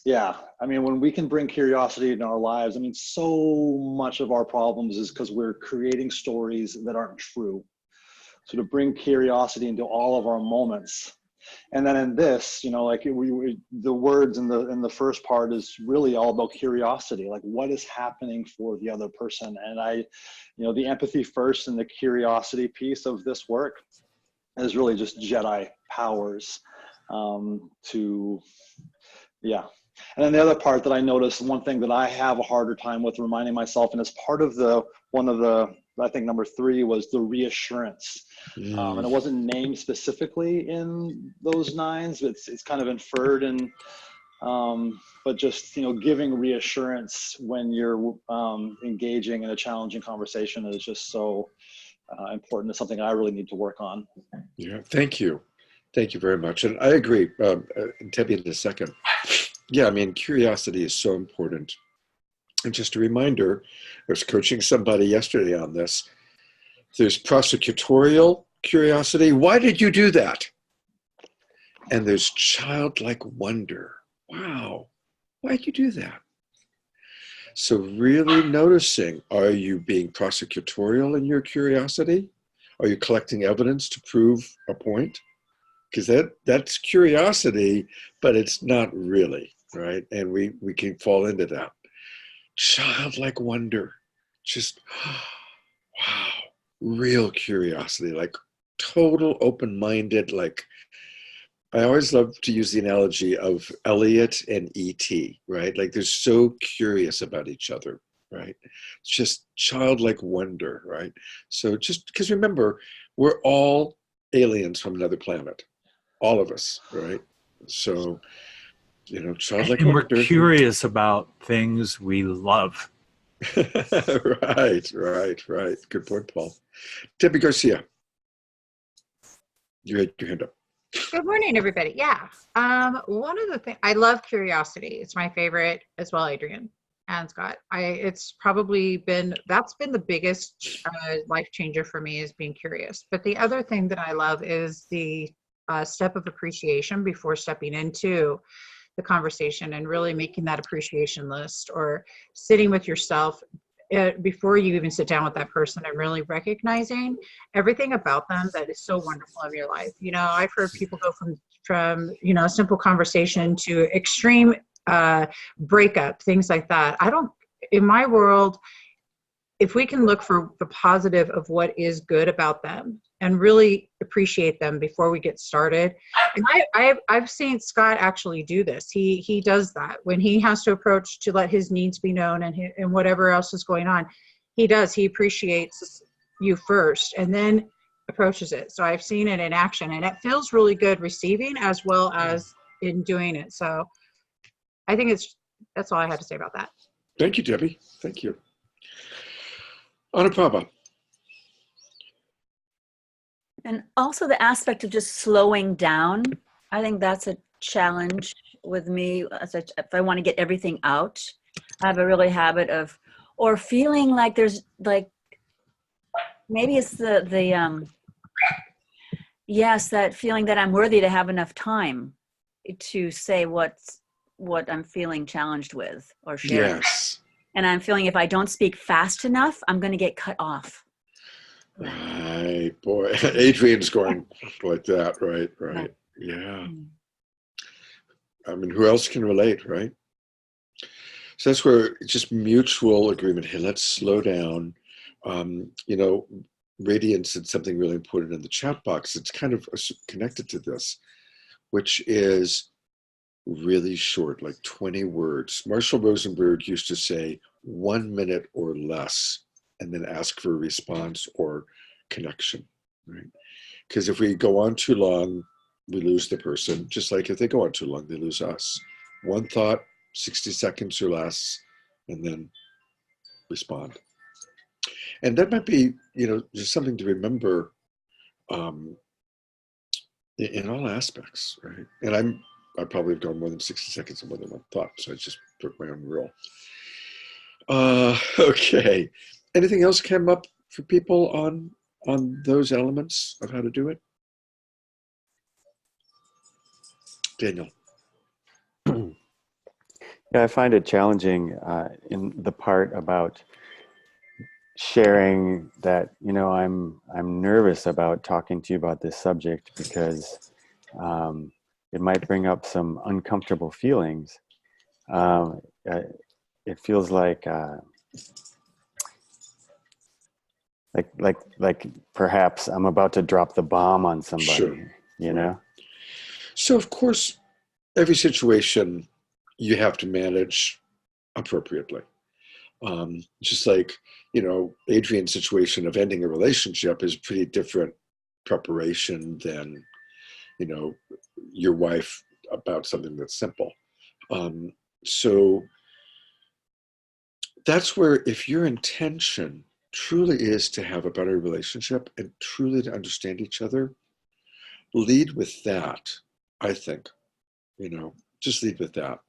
Yeah, I mean, when we can bring curiosity in our lives, I mean, so much of our problems is because we're creating stories that aren't true. So to bring curiosity into all of our moments. And then in this, you know, like the words in the first part is really all about curiosity, like what is happening for the other person. And the empathy first and the curiosity piece of this work is really just Jedi powers to And then the other part that I noticed, one thing that I have a harder time with reminding myself, and as part of one of the, I think number 3 was the reassurance. And it wasn't named specifically in those 9s, but it's kind of inferred in, but just, giving reassurance when you're engaging in a challenging conversation is just so important. It's something I really need to work on. Yeah, thank you. Thank you very much. And I agree, Debbie, in a second. Yeah, I mean, curiosity is so important. And just a reminder, I was coaching somebody yesterday on this. There's prosecutorial curiosity. Why did you do that? And there's childlike wonder. Wow, why'd you do that? So really noticing, are you being prosecutorial in your curiosity? Are you collecting evidence to prove a point? Because that's curiosity, but it's not really, right? And we can fall into that. Childlike wonder, just, wow, real curiosity, like total open-minded, like, I always love to use the analogy of Elliot and E.T., right? Like they're so curious about each other, right? It's just childlike wonder, right? So just because remember, we're all aliens from another planet, all of us, right? So, childlike And we're wonder. curious about things we love. Right. Good point, Paul. Debbie Garcia, you had your hand up. Good morning, everybody. Yeah. One of the things, I love curiosity. It's my favorite as well, Adrian and Scott. It's probably that's been the biggest life changer for me, is being curious. But the other thing that I love is the step of appreciation before stepping into the conversation, and really making that appreciation list, or sitting with yourself before you even sit down with that person, and really recognizing everything about them that is so wonderful in your life. I've heard people go from a simple conversation to extreme breakup, things like that. In my world, if we can look for the positive of what is good about them and really appreciate them before we get started. And I've seen Scott actually do this. He does that when he has to approach to let his needs be known, and whatever else is going on. He appreciates you first and then approaches it. So I've seen it in action, and it feels really good receiving as well as in doing it. So I think that's all I had to say about that. Thank you, Debbie. Thank you. Anupama. And also the aspect of just slowing down. I think that's a challenge with me. If I want to get everything out, I have a really habit of, or feeling like there's like, maybe it's yes, that feeling that I'm worthy to have enough time to say what I'm feeling challenged with or sharing. Yes. And I'm feeling if I don't speak fast enough, I'm going to get cut off. Right, boy. Adrian's going like that, right. Yeah. I mean, who else can relate, right? So that's where it's just mutual agreement. Hey, let's slow down. Radiant said something really important in the chat box. It's kind of connected to this, which is really short, like 20 words. Marshall Rosenberg used to say 1 minute or less, and then ask for a response or connection, right? Because if we go on too long, we lose the person. Just like if they go on too long, they lose us. One thought, 60 seconds or less, and then respond. And that might be, just something to remember in all aspects, right? And I probably have gone more than 60 seconds and more than one thought, so I just broke my own rule. Okay. Anything else came up for people on those elements of how to do it? Daniel. Yeah, I find it challenging in the part about sharing that, I'm nervous about talking to you about this subject because it might bring up some uncomfortable feelings. It feels like perhaps I'm about to drop the bomb on somebody, Sure. you know? So of course, every situation you have to manage appropriately. Just like, Adrian's situation of ending a relationship is pretty different preparation than, your wife about something that's simple. So that's where, if your intention truly is to have a better relationship and truly to understand each other, lead with that, I think, just lead with that.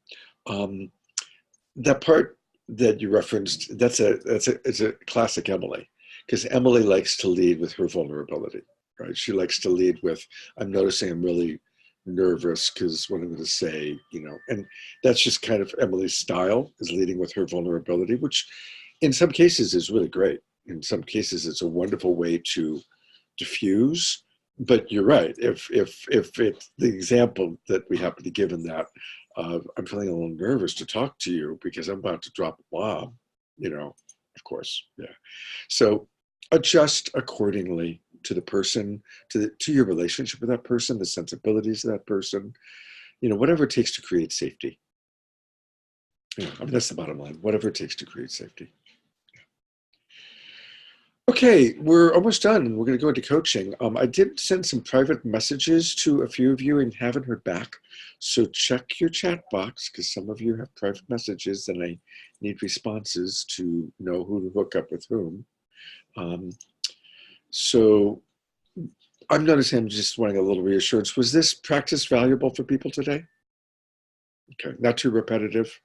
That part that you referenced, it's a classic Emily, because Emily likes to lead with her vulnerability, right? She likes to lead with, I'm noticing I'm really nervous because what I'm going to say, and that's just kind of Emily's style, is leading with her vulnerability, which in some cases is really great. In some cases, it's a wonderful way to diffuse. But you're right. If it's the example that we happen to give in that, I'm feeling a little nervous to talk to you because I'm about to drop a bomb, of course, yeah. So adjust accordingly to the person, to your relationship with that person, the sensibilities of that person, whatever it takes to create safety. That's the bottom line. Whatever it takes to create safety. Okay, we're almost done, and we're going to go into coaching. I did send some private messages to a few of you and haven't heard back. So check your chat box, because some of you have private messages and I need responses to know who to hook up with whom. So I'm noticing I'm just wanting a little reassurance. Was this practice valuable for people today? Okay, not too repetitive?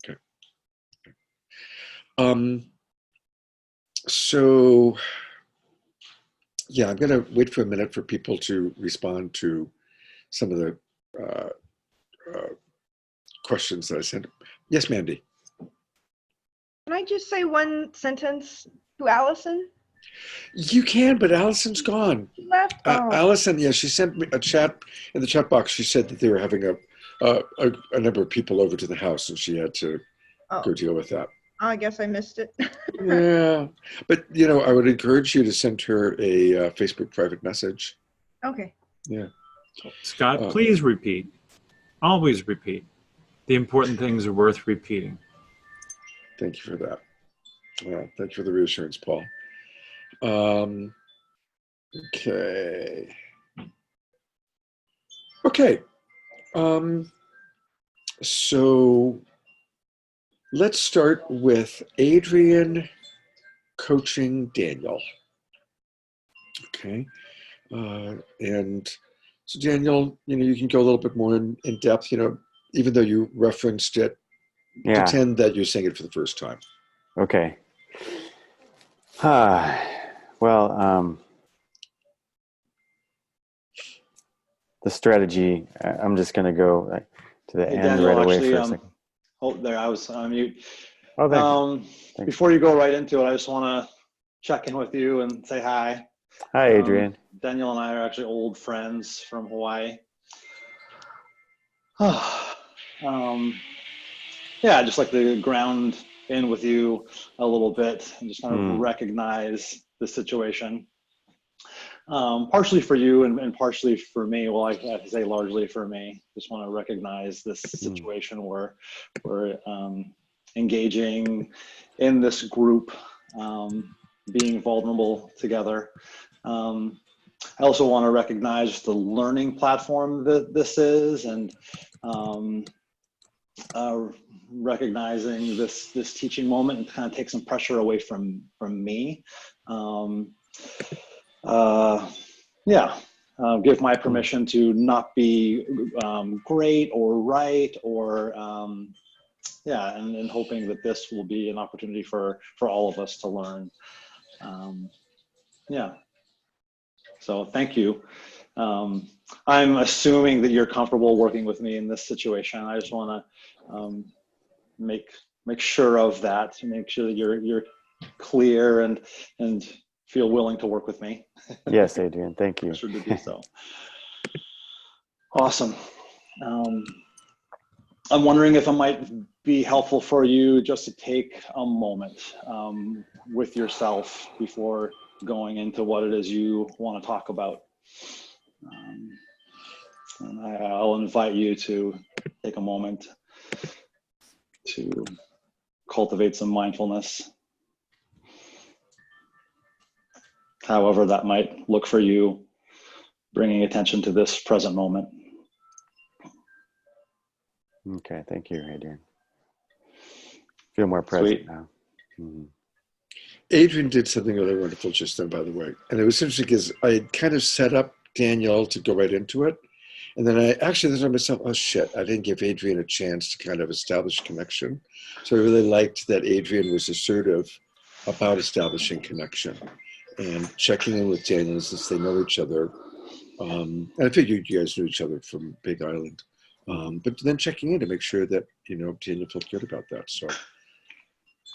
Okay. So, yeah, I'm going to wait for a minute for people to respond to some of the questions that I sent. Yes, Mandy. Can I just say one sentence to Allison? You can, but Allison's gone. She left? Oh. Allison, yeah, she sent me a chat in the chat box. She said that they were having a number of people over to the house, and she had to go deal with that. I guess I missed it. Yeah, but I would encourage you to send her a Facebook private message. Okay. Yeah. Scott, please repeat. Always repeat. The important things are worth repeating. Thank you for that. Thank you for the reassurance, Paul. Okay. Okay. So let's start with Adrian coaching Daniel. Okay. And so Daniel, you can go a little bit more in depth, even though you referenced it, pretend that you're saying it for the first time. Okay. Well, the strategy, I'm just going to go to the end Daniel, right away actually, for a second. Oh, there, I was on mute. Oh, thanks. Before you go right into it, I just want to check in with you and say hi. Hi, Adrian. Daniel and I are actually old friends from Hawaii. Yeah, just like to ground in with you a little bit and just kind of recognize the situation. Partially for you and partially for me. Well, I say largely for me. Just want to recognize this situation where we're engaging in this group, being vulnerable together. I also want to recognize the learning platform that this is, and recognizing this teaching moment and kind of take some pressure away from me. Give my permission to not be great or right or and hoping that this will be an opportunity for all of us to learn. So thank you. I'm assuming that you're comfortable working with me in this situation. I just want to make sure of that, to make sure that you're clear and feel willing to work with me. Yes, Adrian, thank you. Sure to do so. Awesome. I'm wondering if it might be helpful for you just to take a moment with yourself before going into what it is you want to talk about. And I'll invite you to take a moment to cultivate some mindfulness. However that might look for you, bringing attention to this present moment. Okay, thank you, Adrian. Feel more present Sweet. now. Mm-hmm. Adrian did something really wonderful just then, by the way. And it was interesting because I had kind of set up Danielle to go right into it. And then I actually thought to myself, oh shit, I didn't give Adrian a chance to kind of establish connection. So I really liked that Adrian was assertive about establishing connection and checking in with Danielle since they know each other. And I figured you guys knew each other from Big Island. But then checking in to make sure that, Danielle felt good about that. So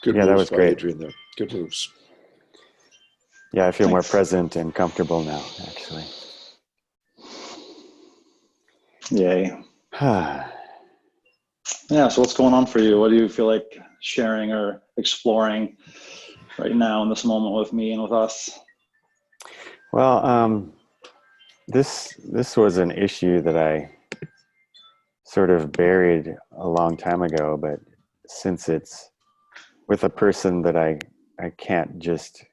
good Yeah, that moves was by great. Adrian there. Good moves. Yeah, I feel more Thanks. present and comfortable now, actually. Yay. Yeah, so what's going on for you? What do you feel like sharing or exploring right now in this moment with me and with us? Well, this was an issue that I sort of buried a long time ago, but since it's with a person that I can't just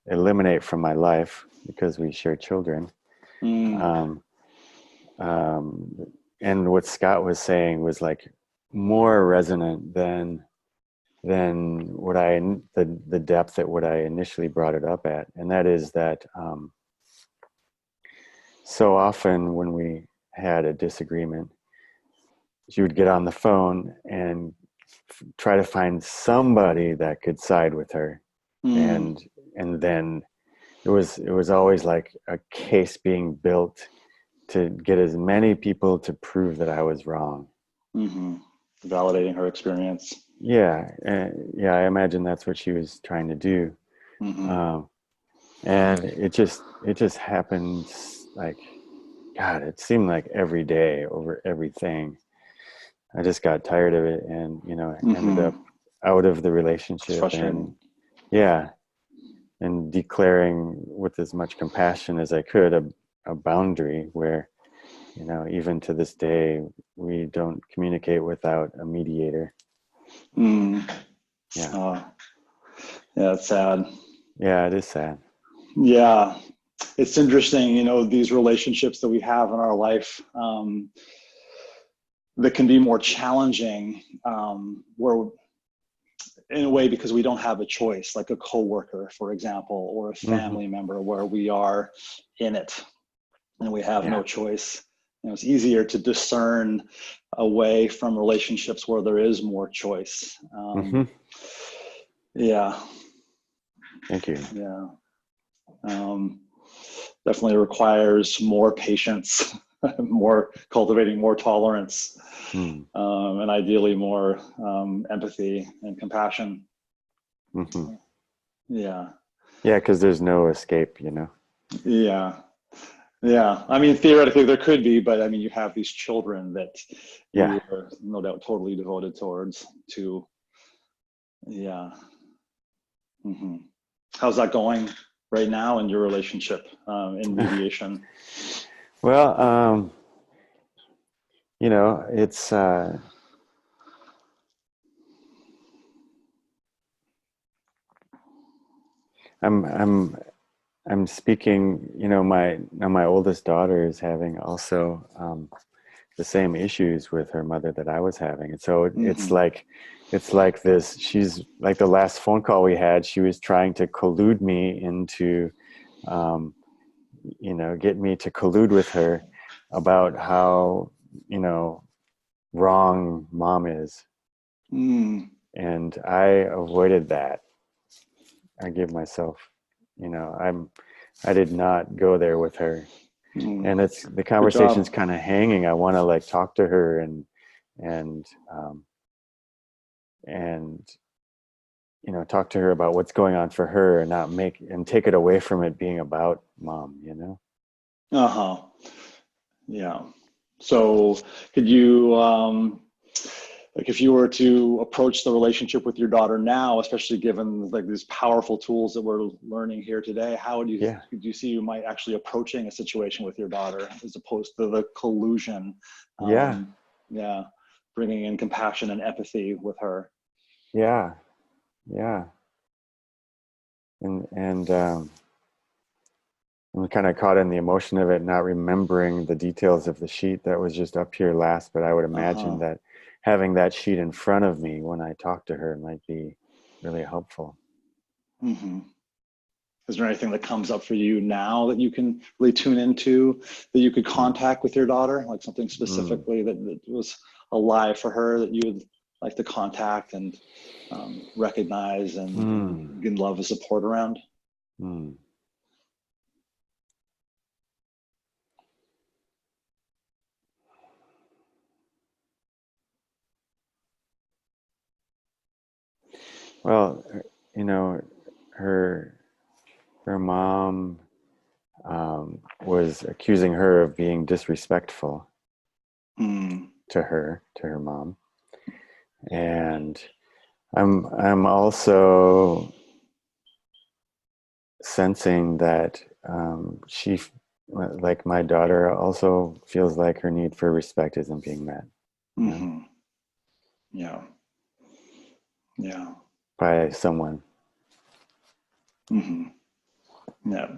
eliminate from my life because we share children. And what Scott was saying was like more resonant than what the depth at what I initially brought it up at. And that is that so often when we had a disagreement, she would get on the phone and try to find somebody that could side with her. And then it was always like a case being built to get as many people to prove that I was wrong. Validating her experience. Yeah, I imagine that's what she was trying to do. And it just happened like, God, it seemed like every day over everything. I just got tired of it, and ended up out of the relationship, and and declaring with as much compassion as I could a boundary where, even to this day, we don't communicate without a mediator. Yeah, it's sad. Yeah, it is sad. Yeah, it's interesting, these relationships that we have in our life that can be more challenging, where in a way because we don't have a choice, like a coworker, for example, or a family member where we are in it and we have no choice. It's easier to discern away from relationships where there is more choice. Yeah. Thank you. Yeah. Definitely requires more patience, cultivating more tolerance, and ideally more empathy and compassion. Yeah. Yeah, because there's no escape, Yeah. I mean, theoretically there could be, but you have these children that you are no doubt totally devoted towards. Yeah. How's that going right now in your relationship, in mediation? Well, it's I'm speaking, my oldest daughter is having also the same issues with her mother that I was having. And so it's like this, she's like the last phone call we had, she was trying to collude me into, get me to collude with her about how, wrong mom is. And I avoided that. I give myself, I did not go there with her. And it's the conversation's kind of hanging. I want to like talk to her and talk to her about what's going on for her and not take it away from it being about mom, Yeah. So could you, if you were to approach the relationship with your daughter now, especially given like these powerful tools that we're learning here today, how would you see you might actually approaching a situation with your daughter as opposed to the collusion? Yeah. bringing in compassion and empathy with her. Yeah. Yeah. And I'm kind of caught in the emotion of it, not remembering the details of the sheet that was just up here last, but I would imagine that having that sheet in front of me when I talk to her might be really helpful. Mm-hmm. Is there anything that comes up for you now that you can really tune into, that you could contact with your daughter, like something specifically that was alive for her that you would like to contact and recognize and give love and support around? Well, you know, her mom was accusing her of being disrespectful to her mom, and I'm also sensing that she, like my daughter, also feels like her need for respect isn't being met. Mm-hmm. Yeah. Yeah. By someone. Mm-hmm. Yeah.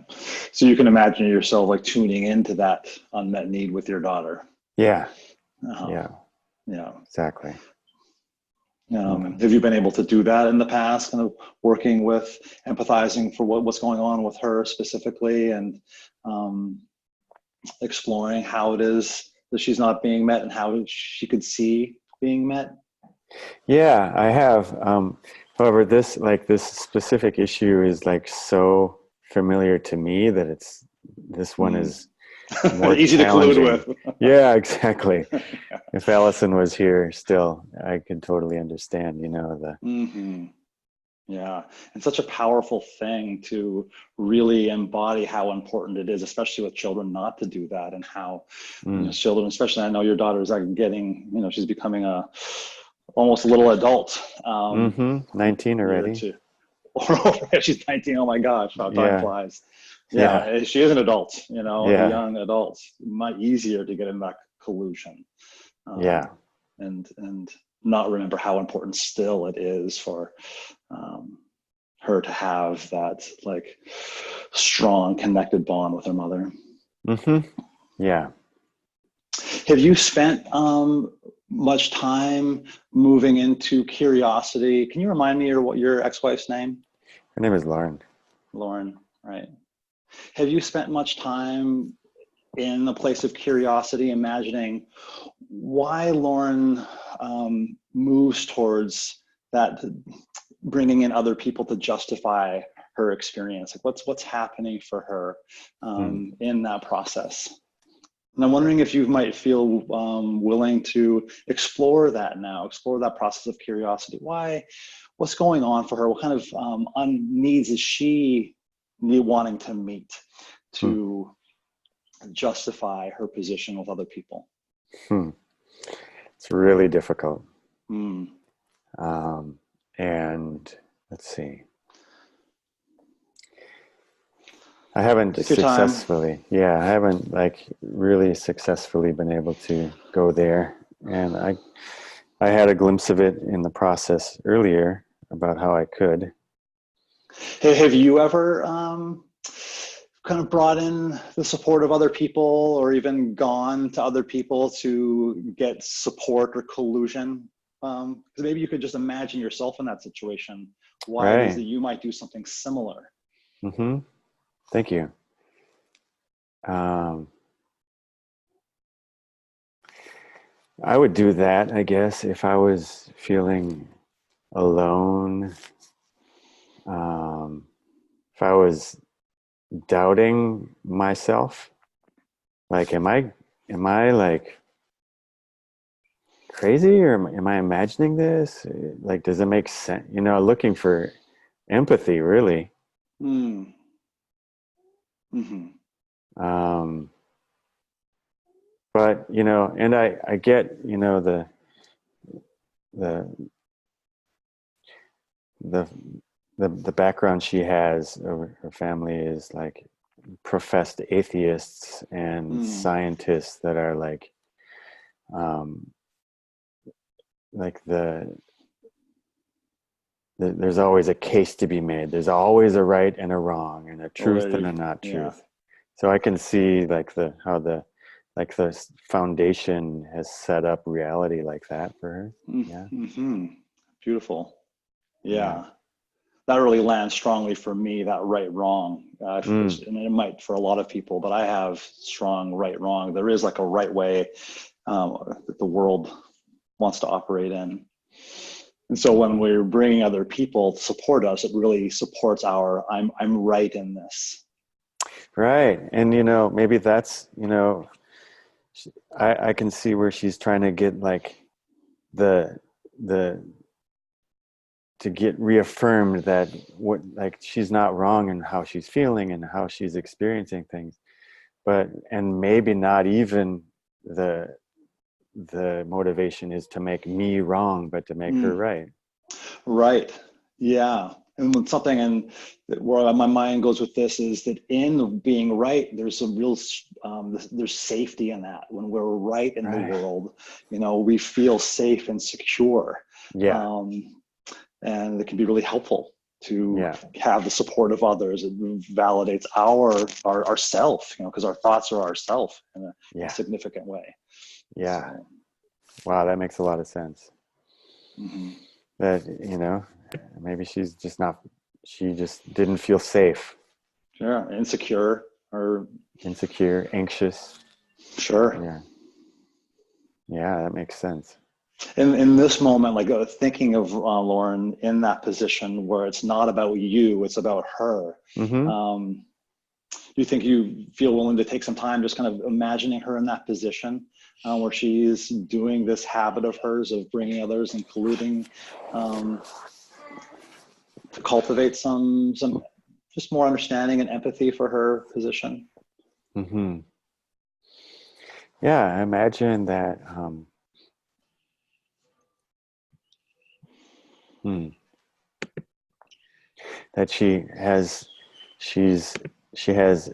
So you can imagine yourself like tuning into that unmet need with your daughter. Yeah. Yeah. Yeah. Exactly. Have you been able to do that in the past, kind of working with, empathizing for what's going on with her specifically, and exploring how it is that she's not being met and how she could see being met? Yeah, I have. However, this specific issue is like so familiar to me that this one is more easy challenging. to collude with. Yeah, exactly. If Allison was here still, I could totally understand, Yeah, and such a powerful thing to really embody how important it is, especially with children, not to do that, and how children, especially, I know your daughter is like getting, she's becoming almost a little adult. 19 already. She's 19. Oh my gosh, how time flies. Yeah, she is an adult, a young adult. Much easier to get in that collusion. And not remember how important still it is for her to have that like strong connected bond with her mother. Yeah. Have you spent much time moving into curiosity? Can you remind me your ex-wife's name? Her name is Lauren. Lauren, right. Have you spent much time in a place of curiosity, imagining why Lauren moves towards that, bringing in other people to justify her experience? Like what's happening for her in that process? And I'm wondering if you might feel willing to explore that now, explore that process of curiosity. What's going on for her? What kind of needs is she wanting to meet to justify her position with other people? It's really difficult. Mm. And let's see. I haven't Take your time. I haven't like really successfully been able to go there. And I had a glimpse of it in the process earlier about how I could. Have you ever kind of brought in the support of other people, or even gone to other people to get support or collusion? Because maybe you could just imagine yourself in that situation. Why it is that you might do something similar. Thank you. I would do that, I guess, if I was feeling alone. If I was doubting myself, like, am I like crazy, or am I imagining this? Like, does it make sense? Looking for empathy, really. But and I get the background she has. Her family is like professed atheists and scientists that are like like there's always a case to be made. There's always a right and a wrong, and a truth and a not truth. So I can see like how the foundation has set up reality like that for her. Yeah. Mm-hmm. Beautiful. Yeah. That really lands strongly for me, that right wrong. And it might for a lot of people, but I have strong right wrong. There is like a right way that the world wants to operate in. And so when we're bringing other people to support us, it really supports our I'm right in this. Right. And, maybe that's, I can see where she's trying to get like to get reaffirmed that she's not wrong in how she's feeling and how she's experiencing things, and maybe not even the motivation is to make me wrong, but to make her right. Right. Yeah. And when something, where my mind goes with this is that in being right, there's a real, there's safety in that. When we're right in the world, we feel safe and secure. Yeah. And it can be really helpful to have the support of others. It validates our self, because our thoughts are our self in a significant way. Yeah. So. Wow, that makes a lot of sense. Mm-hmm. That, maybe she just didn't feel safe. Sure. Insecure, anxious. Sure. Yeah. Yeah, that makes sense. In this moment, like thinking of Lauren in that position where it's not about you, it's about her. Mm-hmm. Do you think you feel willing to take some time just kind of imagining her in that position where she is doing this habit of hers of bringing others and colluding to cultivate some just more understanding and empathy for her position? Mm-hmm. Yeah, I imagine that that she has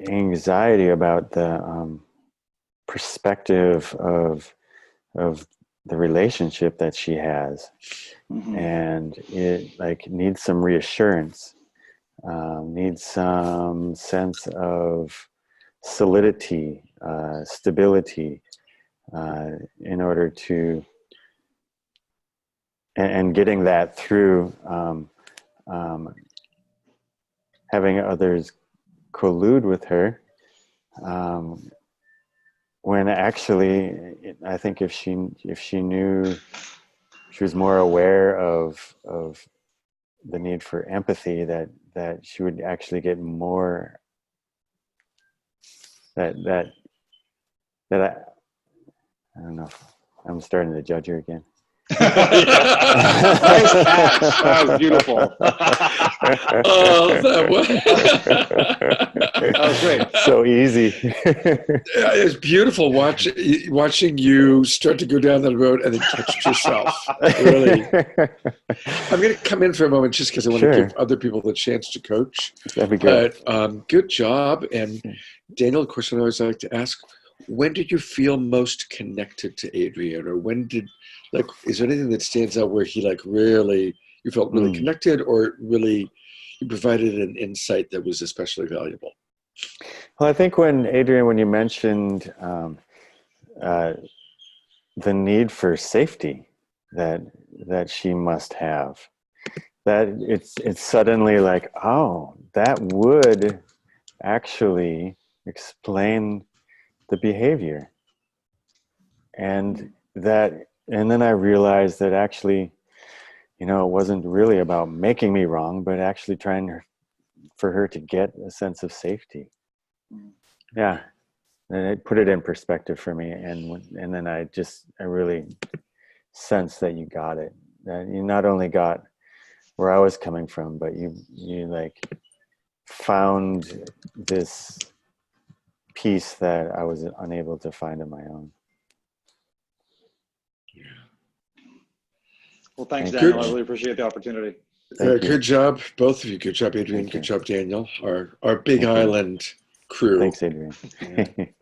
anxiety about the perspective of the relationship that she has, and it needs some reassurance, needs some sense of solidity, stability, in order to and getting that through having others collude with her, when actually I think if she knew, she was more aware of the need for empathy, that she would actually get more that I don't know if I'm starting to judge her again. Nice catch. That was beautiful. Oh, that was great. So easy. It's beautiful watching you start to go down that road and then catch yourself. Really. I'm going to come in for a moment just because I want to give other people the chance to coach. That'd be good. But good job. And Daniel, of course, I always like to ask, when did you feel most connected to Adrian? Or is there anything that stands out where he you felt really connected, or really he provided an insight that was especially valuable? Well, I think when you mentioned the need for safety that she must have, that it's suddenly like, oh, that would actually explain the behavior. And then I realized that actually, it wasn't really about making me wrong, but actually trying for her to get a sense of safety. Yeah. And it put it in perspective for me. And then I really sensed that you got it. That you not only got where I was coming from, but you found this peace that I was unable to find on my own. Well, thanks, Daniel. I really appreciate the opportunity. Good job, both of you. Good job, Adrian. Good job, Daniel. Our Big Island crew. Thanks, Adrian. Yeah, thank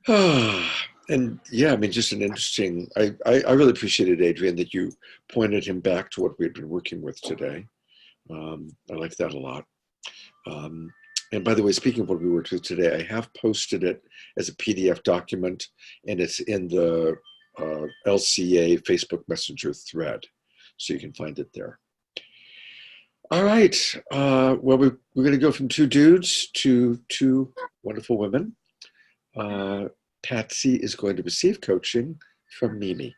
you. And yeah, I mean, just an interesting, I really appreciated, Adrian, that you pointed him back to what we had been working with today. I like that a lot. Um, and by the way, speaking of what we worked with today, I have posted it as a PDF document, and it's in the LCA Facebook Messenger thread, so you can find it there. All right. Well, we're going to go from two dudes to two wonderful women. Patsy is going to receive coaching from Mimi.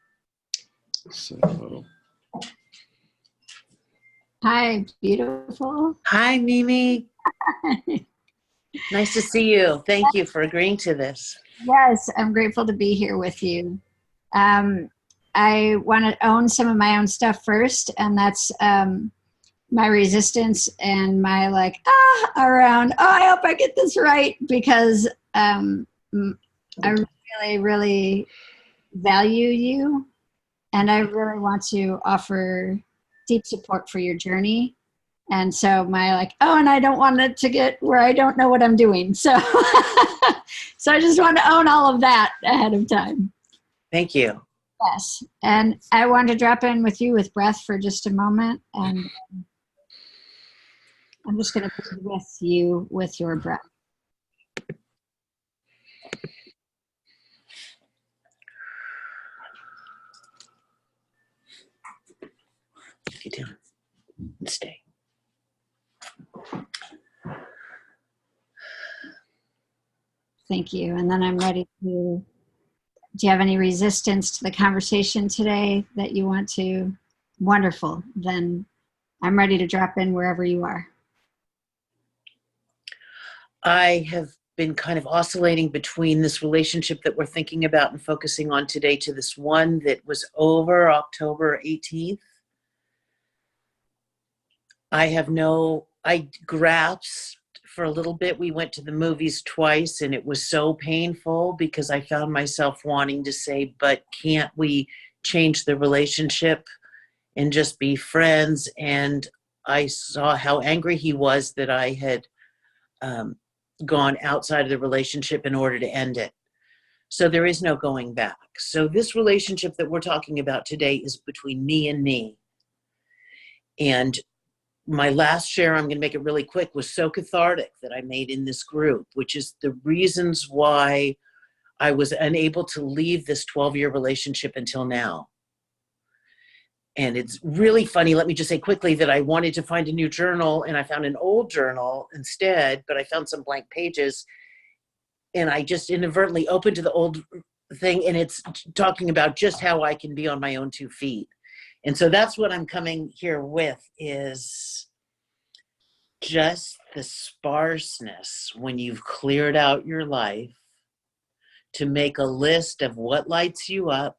So, Hi, beautiful. Hi, Mimi. Nice to see you. Thank you for agreeing to this. Yes, I'm grateful to be here with you. I want to own some of my own stuff first, and that's my resistance and my around, oh, I hope I get this right, because I really, really value you, and I really want to offer deep support for your journey. And so and I don't want it to get where I don't know what I'm doing. So, so I just want to own all of that ahead of time. Thank you. Yes. And I want to drop in with you with breath for just a moment. And I'm just going to be with you with your breath. Get down and stay. Thank you. And then I'm ready to, do you have any resistance to the conversation today that you want to? Wonderful. Then I'm ready to drop in wherever you are. I have been kind of oscillating between this relationship that we're thinking about and focusing on today to this one that was over October 18th. I grasped for a little bit. We went to the movies twice, and it was so painful because I found myself wanting to say, but can't we change the relationship and just be friends? And I saw how angry he was that I had gone outside of the relationship in order to end it. So there is no going back. So this relationship that we're talking about today is between me and me. And my last share, I'm going to make it really quick, was so cathartic that I made in this group, which is the reasons why I was unable to leave this 12-year relationship until now. And it's really funny. Let me just say quickly that I wanted to find a new journal, and I found an old journal instead, but I found some blank pages, and I just inadvertently opened to the old thing, and it's talking about just how I can be on my own 2 feet. And so that's what I'm coming here with, is just the sparseness when you've cleared out your life to make a list of what lights you up.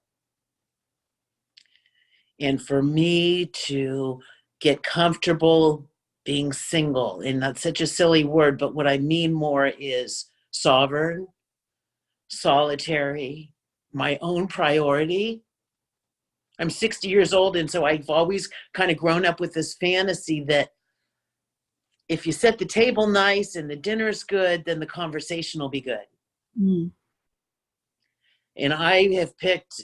And for me to get comfortable being single, and that's such a silly word, but what I mean more is sovereign, solitary, my own priority. I'm 60 years old, and so I've always kind of grown up with this fantasy that if you set the table nice and the dinner's good, then the conversation will be good. Mm. And I have picked,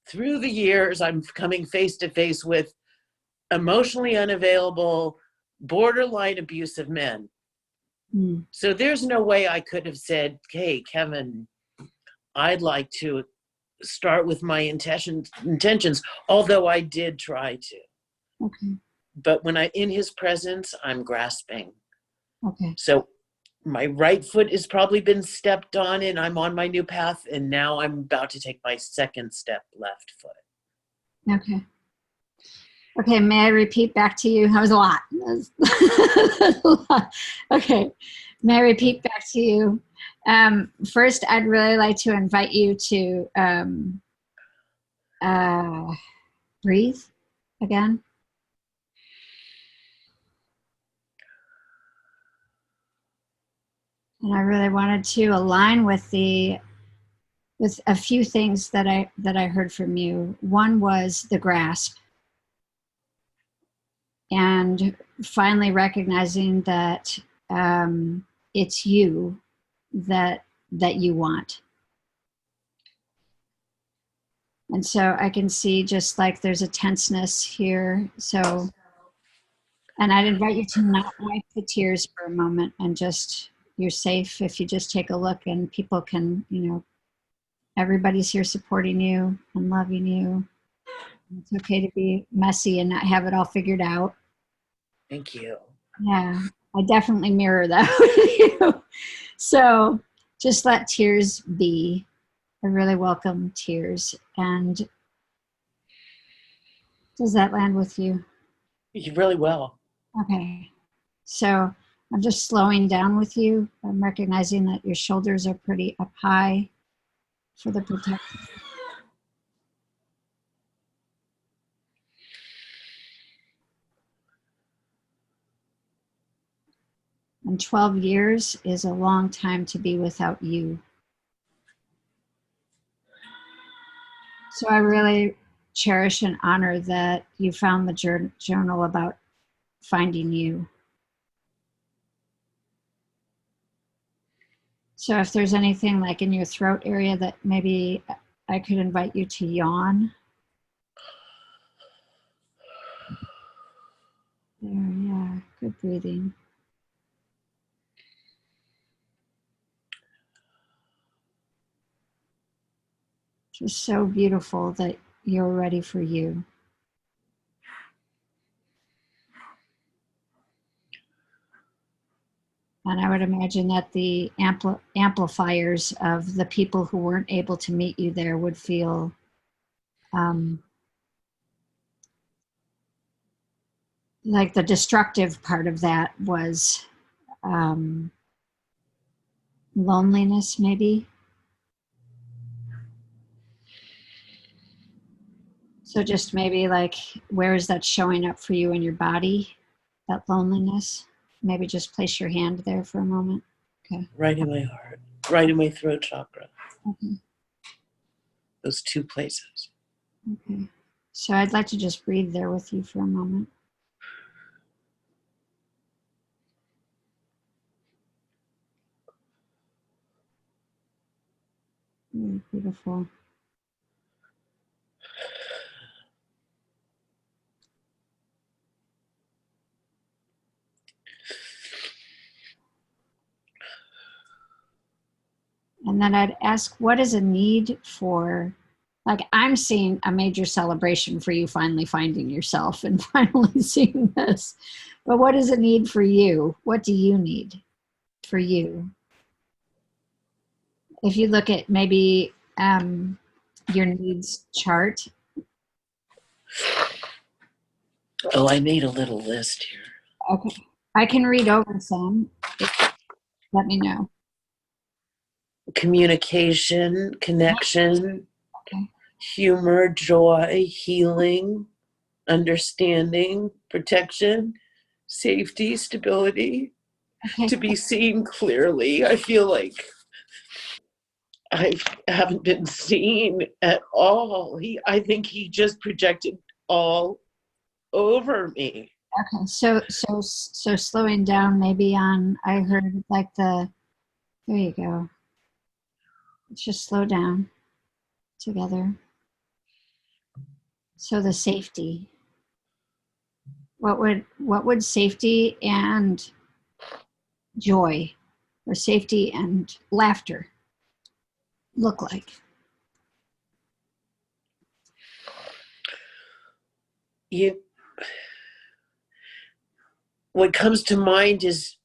through the years, I'm coming face to face with emotionally unavailable, borderline abusive men. Mm. So there's no way I could have said, hey, Kevin, I'd like to start with my intentions, although I did try to. Okay. But when in his presence, I'm grasping. Okay. So my right foot has probably been stepped on, and I'm on my new path, and now I'm about to take my second step, left foot. Okay. Okay, may I repeat back to you? That was a lot. That was a lot. Okay, may I repeat back to you? First, I'd really like to invite you to breathe again. And I really wanted to align with a few things that I heard from you. One was the grasp, and finally recognizing that it's you that you want. And so I can see just like there's a tenseness here. So, and I'd invite you to not wipe the tears for a moment and just, you're safe if you just take a look, and people can, everybody's here supporting you and loving you. It's okay to be messy and not have it all figured out. Thank you. Yeah, I definitely mirror that with you. So just let tears be. I really welcome tears. And does that land with you? You really well. Okay. So I'm just slowing down with you. I'm recognizing that your shoulders are pretty up high for the protection. And 12 years is a long time to be without you. So I really cherish and honor that you found the journal about finding you. So if there's anything like in your throat area that maybe I could invite you to yawn. There, yeah, good breathing. Just so beautiful that you're ready for you. And I would imagine that the amplifiers of the people who weren't able to meet you there would feel like the destructive part of that was loneliness, maybe. So just maybe like, where is that showing up for you in your body, that loneliness? Maybe just place your hand there for a moment. Okay. Right in my heart, right in my throat chakra. Okay. Those two places. Okay. So I'd like to just breathe there with you for a moment. Really beautiful. And then I'd ask, what is a need for, like, I'm seeing a major celebration for you finally finding yourself and finally seeing this. But what is a need for you? What do you need for you? If you look at maybe your needs chart. Oh, I made a little list here. Okay. I can read over some. Let me know. Communication, connection, Okay. humor, joy, healing, understanding, protection, safety, stability, Okay. to be seen clearly. I feel like I haven't been seen at all. I think he just projected all over me. Okay. So slowing down maybe on, I heard like there you go. Let's just slow down together. So the safety. What would safety and joy, or safety and laughter look like? What comes to mind is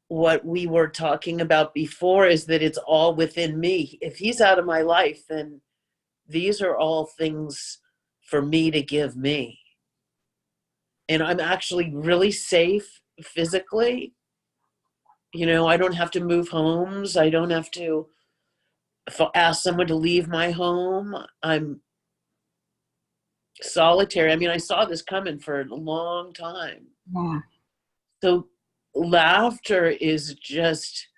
what we were talking about before, is that it's all within me. If he's out of my life, then these are all things for me to give me. And I'm actually really safe physically. I don't have to move homes. I don't have to ask someone to leave my home. I'm solitary. I mean, I saw this coming for a long time. Yeah. So laughter is just,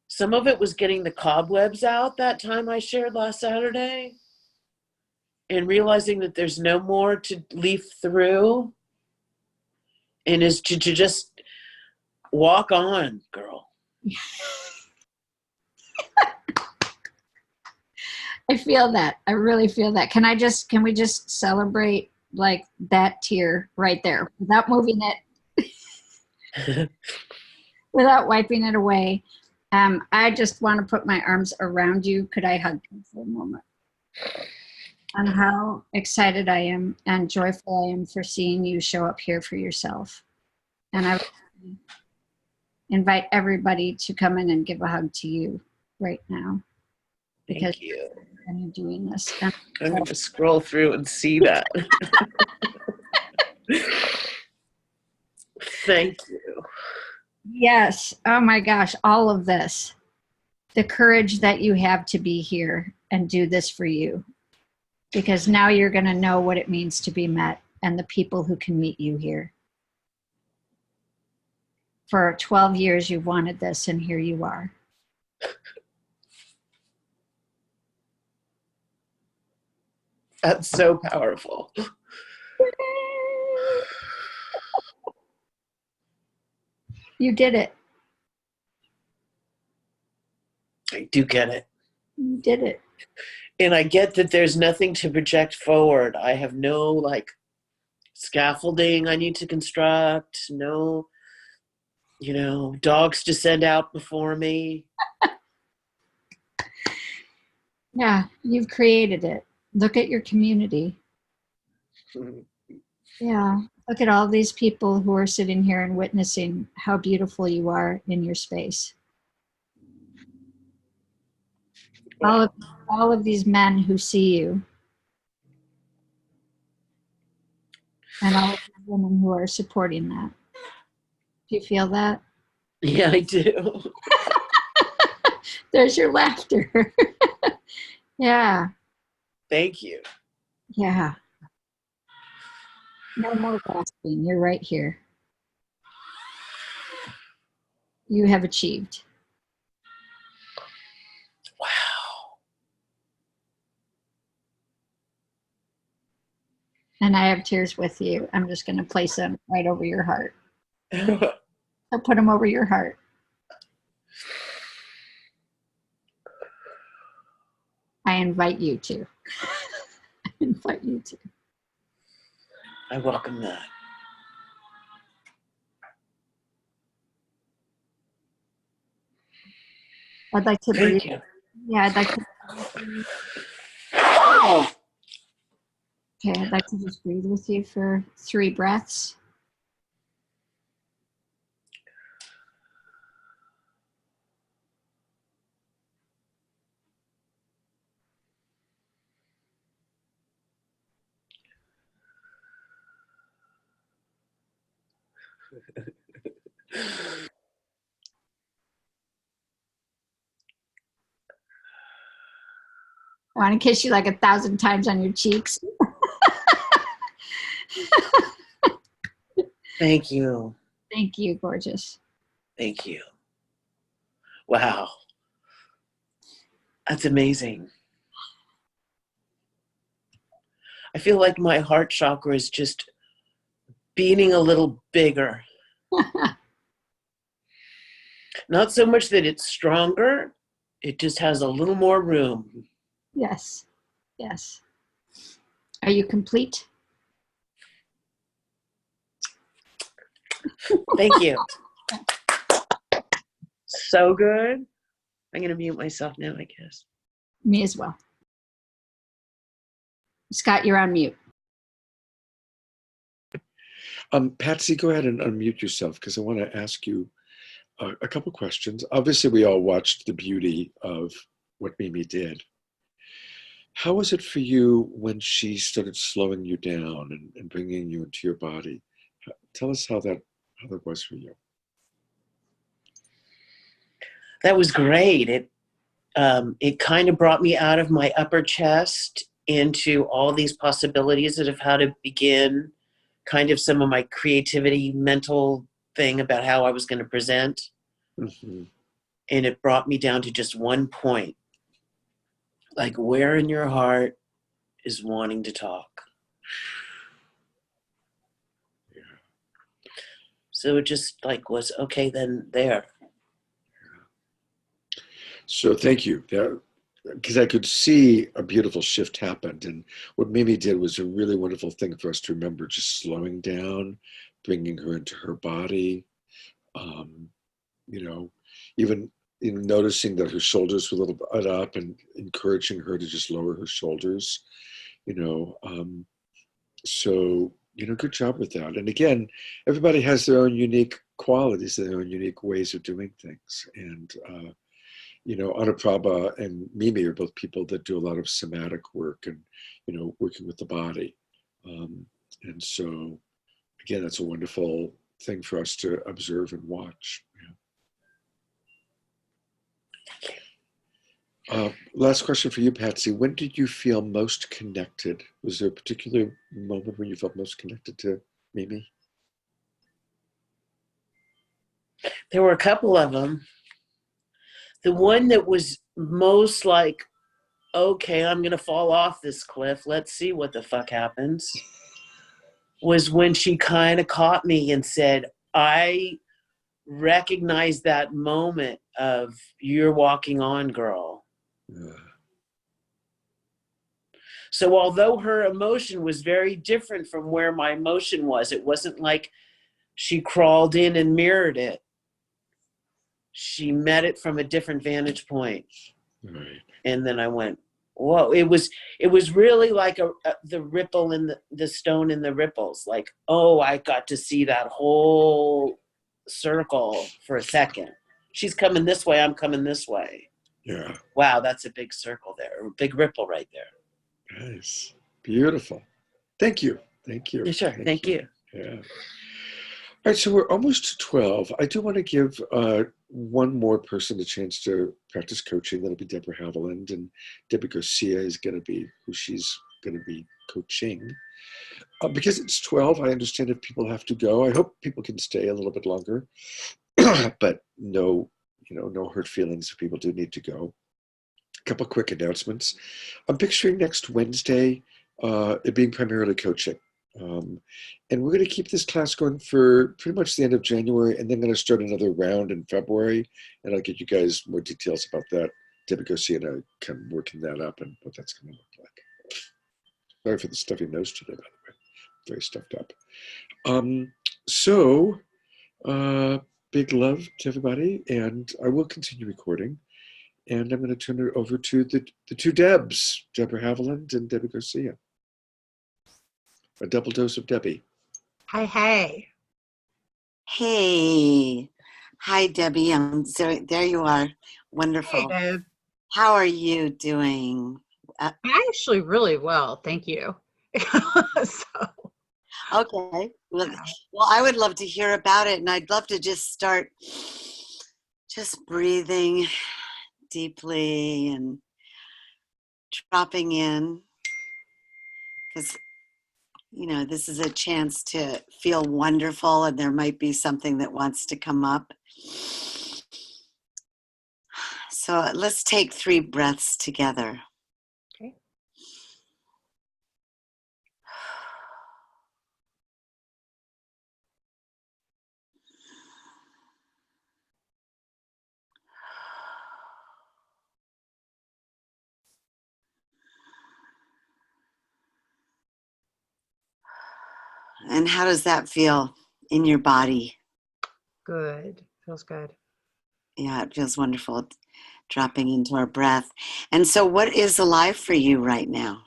some of it was getting the cobwebs out that time I shared last Saturday, and realizing that there's no more to leaf through, and is to just walk on, girl. I feel that. I really feel that. Can we just celebrate like that tear right there without moving it, without wiping it away? I just want to put my arms around you. Could I hug you for a moment? On how excited I am and joyful I am for seeing you show up here for yourself. And I invite everybody to come in and give a hug to you right now. Because Thank you. you're doing this. I'm going to scroll through and see that. Thank you. Yes. Oh my gosh. All of this. The courage that you have to be here and do this for you. Because now you're going to know what it means to be met and the people who can meet you here. For 12 years, you've wanted this, and here you are. That's so powerful. You did it. I do get it. You did it. And I get that there's nothing to project forward. I have no like scaffolding I need to construct, no, dogs to send out before me. Yeah, you've created it. Look at your community. Yeah, look at all these people who are sitting here and witnessing how beautiful you are in your space. All of these men who see you. And all of the women who are supporting that. Do you feel that? Yeah, I do. There's your laughter. Yeah. Thank you. Yeah. No more grasping. You're right here. You have achieved. Wow. And I have tears with you. I'm just going to place them right over your heart. I'll put them over your heart. I invite you to. I invite you to. I welcome that. I'd like to breathe. Thank you. Yeah, I'd like to. Okay, I'd like to just breathe with you for 3 breaths. I want to kiss you like 1,000 times on your cheeks. Thank you. Thank you, gorgeous. Thank you. Wow. That's amazing. I feel like my heart chakra is just beating a little bigger. Not so much that it's stronger, it just has a little more room. Yes. Yes. Are you complete? Thank you. So good. I'm going to mute myself now, I guess. Me as well. Scott, you're on mute. Patsy, go ahead and unmute yourself because I want to ask you a couple questions. Obviously, we all watched the beauty of what Mimi did. How was it for you when she started slowing you down and bringing you into your body? Tell us how that was for you. That was great. It kind of brought me out of my upper chest into all these possibilities of how to begin kind of some of my creativity, mental thing about how I was going to present. Mm-hmm. And it brought me down to just one point. Like, where in your heart is wanting to talk? Yeah. So it just like was, okay, then there. So thank you. because I could see a beautiful shift happened. And what Mimi did was a really wonderful thing for us to remember, just slowing down, bringing her into her body, um, you know, even noticing that her shoulders were a little bit up and encouraging her to just lower her shoulders, you know. So, good job with that. And again, everybody has their own unique qualities, their own unique ways of doing things. And, Anaprabha and Mimi are both people that do a lot of somatic work and, working with the body. And so, again, that's a wonderful thing for us to observe and watch. Last question for you, Patsy. When did you feel most connected? Was there a particular moment when you felt most connected to Mimi? There were a couple of them. The one that was most like, okay, I'm going to fall off this cliff. Let's see what the fuck happens, was when she kind of caught me and said, I recognize that moment of you're walking on, girl. Yeah. So although her emotion was very different from where my emotion was, it wasn't like she crawled in and mirrored it. She met it from a different vantage point. Right. And then I went, whoa, it was really like the ripple in the stone in the ripples. Like, oh, I got to see that whole circle for a second. She's coming this way, I'm coming this way. Yeah. Wow, that's a big circle there, a big ripple right there. Nice. Beautiful. Thank you. Thank you. Yeah, sure. Thank you. Yeah. All right, so we're almost to 12. I do want to give one more person a chance to practice coaching. That'll be Deborah Haviland, and Debbie Garcia is going to be who she's going to be coaching. Because it's 12, I understand if people have to go. I hope people can stay a little bit longer, but no hurt feelings if people do need to go. A couple quick announcements. I'm picturing next Wednesday it being primarily coaching. And we're going to keep this class going for pretty much the end of January, and then going to start another round in February. And I'll get you guys more details about that. Debbie Garcia and I kind of working that up and what that's going to look like. Sorry for the stuffy nose today, by the way. Very stuffed up. Big love to everybody, and I will continue recording. And I'm going to turn it over to the two Debs, Deborah Haviland and Debbie Garcia. A double dose of Debbie. Hi, hey. Hey. Hi, Debbie. There you are. Wonderful. Hey, Deb. How are you doing? Actually, really well. Thank you. Okay. Well, I would love to hear about it, and I'd love to just start breathing deeply and dropping in, because this is a chance to feel wonderful, and there might be something that wants to come up. So let's take 3 breaths together. Okay. And how does that feel in your body? Good. Feels good. Yeah, it feels wonderful, dropping into our breath. And so what is alive for you right now?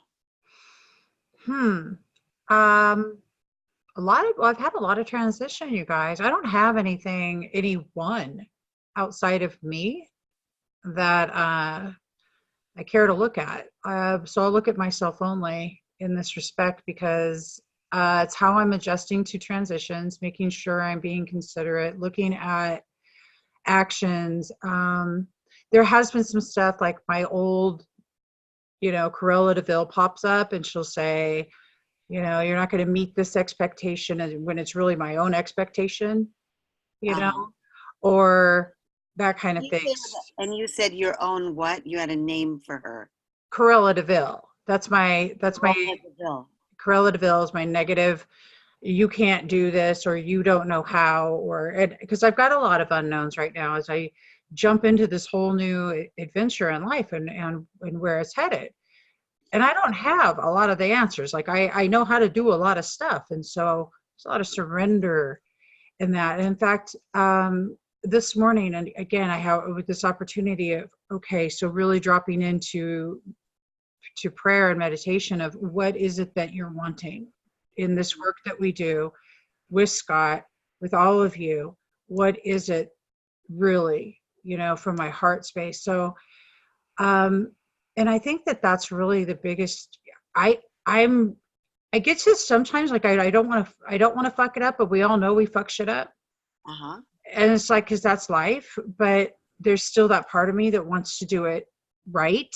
I've had a lot of transition, you guys. I don't have anyone outside of me that I care to look at. So I'll look at myself only in this respect, because it's how I'm adjusting to transitions, making sure I'm being considerate, looking at actions. There has been some stuff like my old, Cruella DeVille pops up and she'll say, you're not going to meet this expectation, when it's really my own expectation, or that kind of thing. And you said your own what? You had a name for her. Cruella DeVille. That's my DeVille. Cruella DeVille is my negative, you can't do this, or you don't know how, or because I've got a lot of unknowns right now as I jump into this whole new adventure in life and where it's headed. And I don't have a lot of the answers. Like I know how to do a lot of stuff. And so there's a lot of surrender in that. And in fact, this morning, and again, I have with this opportunity of, okay, so really dropping into prayer and meditation of what is it that you're wanting in this work that we do with Scott, with all of you. What is it really, from my heart space? So, and I think that that's really the biggest. I get to sometimes like I don't want to fuck it up, but we all know we fuck shit up, and it's like, because that's life. But there's still that part of me that wants to do it right,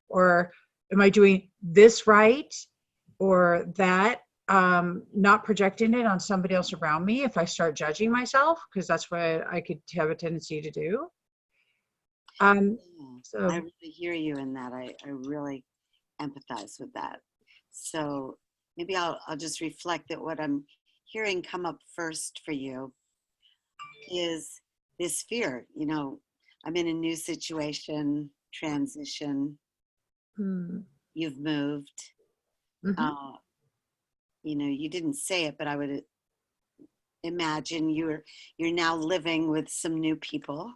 or am I doing this right, or that? Not projecting it on somebody else around me if I start judging myself, because that's what I could have a tendency to do. So I really hear you in that. I really empathize with that. So maybe I'll just reflect that what I'm hearing come up first for you is this fear. I'm in a new situation, transition. You've moved. You didn't say it, but I would imagine you're now living with some new people,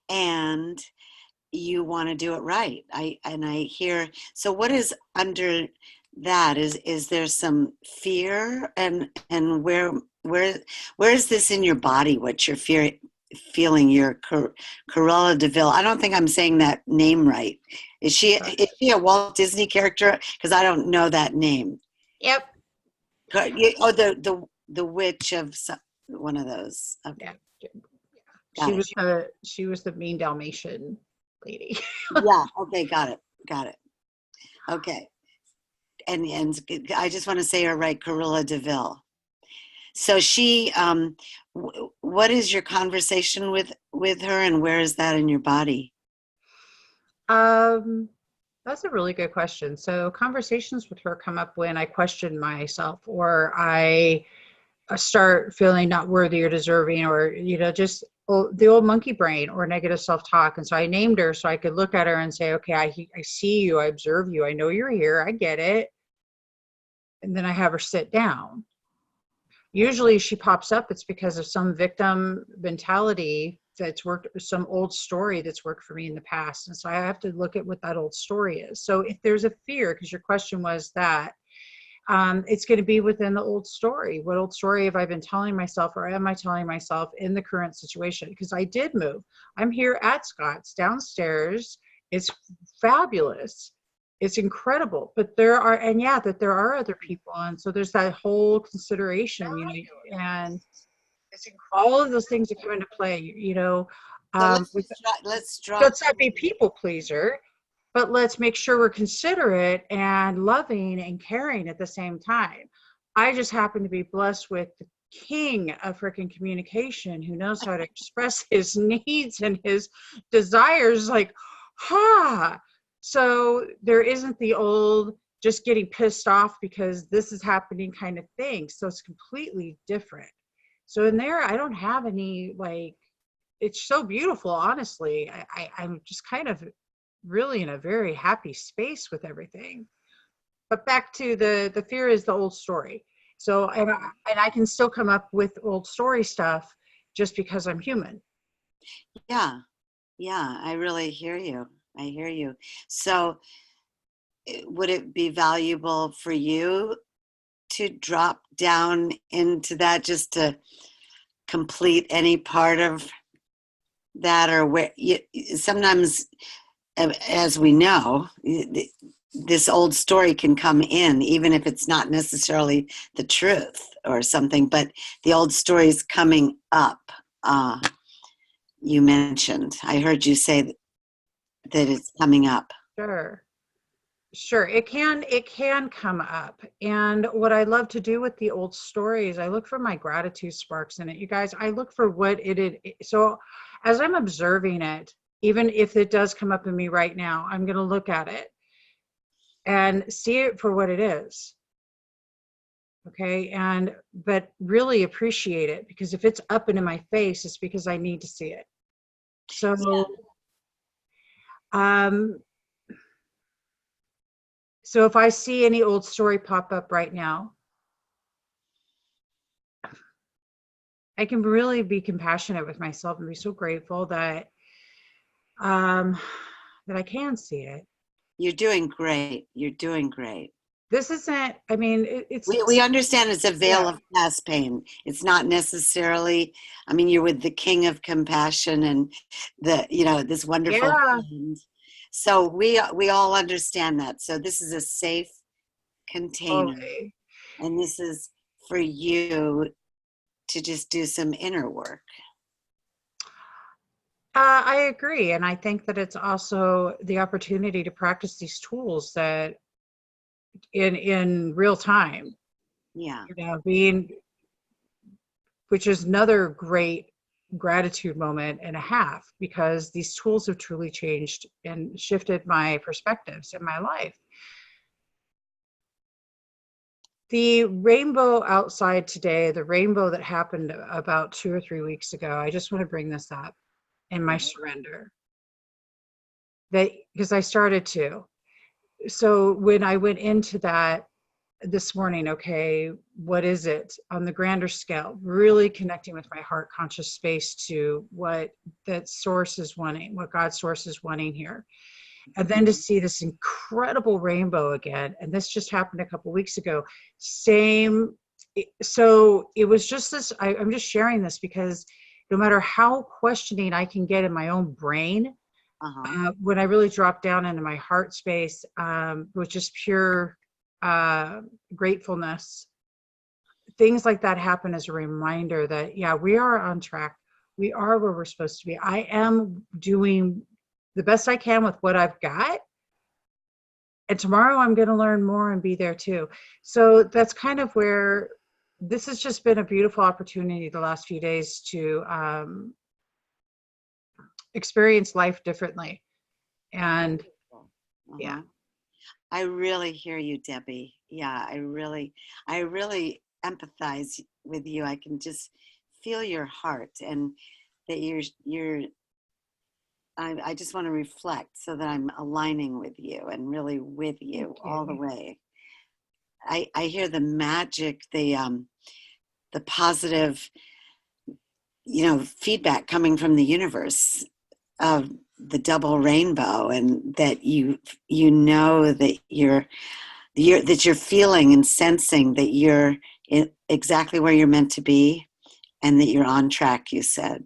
and you want to do it right. I hear. So what is under that? Is there some fear, and where is this in your body? What you're feeling? Your Cruella de Vil. I don't think I'm saying that name right. Is she a Walt Disney character? Because I don't know that name. Yep. Oh, the witch of one of those. Okay. Yeah. She was the mean Dalmatian lady. Yeah. Okay. Got it. Okay. And I just want to say her right, Cruella de Vil. So she, what is your conversation with her, and where is that in your body? That's a really good question. So conversations with her come up when I question myself, or I start feeling not worthy or deserving, or, just the old monkey brain or negative self-talk. And so I named her so I could look at her and say, okay, I see you, I observe you, I know you're here, I get it. And then I have her sit down. Usually she pops up, it's because of some victim mentality that's worked, some old story that's worked for me in the past. And so I have to look at what that old story is. So if there's a fear, because your question was that, it's going to be within the old story. What old story have I been telling myself, or am I telling myself in the current situation? Because I did move. I'm here at Scott's downstairs. It's fabulous. It's incredible. But there are other people. And so there's that whole consideration, and all of those things that come into play, So let's not be people pleaser, but let's make sure we're considerate and loving and caring at the same time. I just happen to be blessed with the king of freaking communication, who knows how to express his needs and his desires. Like, so there isn't the old just getting pissed off because this is happening kind of thing. So it's completely different. So in there, I don't have any, it's so beautiful, honestly. I'm just kind of really in a very happy space with everything. But back to the fear is the old story. So, and I can still come up with old story stuff just because I'm human. Yeah, I really hear you. I hear you. So would it be valuable for you to drop down into that, just to complete any part of that, or where sometimes, as we know, this old story can come in, even if it's not necessarily the truth or something, but the old story is coming up. You mentioned, I heard you say that it's coming up. Sure, it can come up. And what I love to do with the old stories, I look for my gratitude sparks in it. You guys, I look for what it is. So as I'm observing it, even if it does come up in me right now, I'm going to look at it and see it for what it is. Okay. But really appreciate it, because if it's up and in my face, it's because I need to see it. So, so if I see any old story pop up right now, I can really be compassionate with myself and be so grateful that that I can see it. You're doing great. You're doing great. This isn't, I mean, it's We understand it's a veil yeah. of past pain. It's not necessarily, I mean, you're with the king of compassion and this wonderful Yeah. friend. So we all understand that. So this is a safe container. Okay. And this is for you to just do some inner work. I agree. And I think that it's also the opportunity to practice these tools that in real time, Yeah. which is another great gratitude moment and a half, because these tools have truly changed and shifted my perspectives in my life. The rainbow outside today, the rainbow that happened about 2 or 3 weeks ago, I just want to bring this up in my surrender. Because I started to. So when I went into that this morning, okay, what is it on the grander scale? Really connecting with my heart conscious space to what that source is wanting, what God's source is wanting here. And then to see this incredible rainbow again, and this just happened a couple weeks ago, so it was just this, I'm just sharing this because no matter how questioning I can get in my own brain, when I really drop down into my heart space, with just pure gratefulness, things like that happen as a reminder that, yeah, we are on track. We are where we're supposed to be. I am doing the best I can with what I've got. And tomorrow I'm going to learn more and be there too. So that's kind of where this has just been a beautiful opportunity the last few days to experience life differently. And yeah. I really hear you, Debbie. Yeah, I really empathize with you. I can just feel your heart, and that I just want to reflect so that I'm aligning with you and really with you all the way. I hear the magic, the positive, feedback coming from the universe of the double rainbow, and that that you're feeling and sensing that you're exactly where you're meant to be, and that you're on track, you said.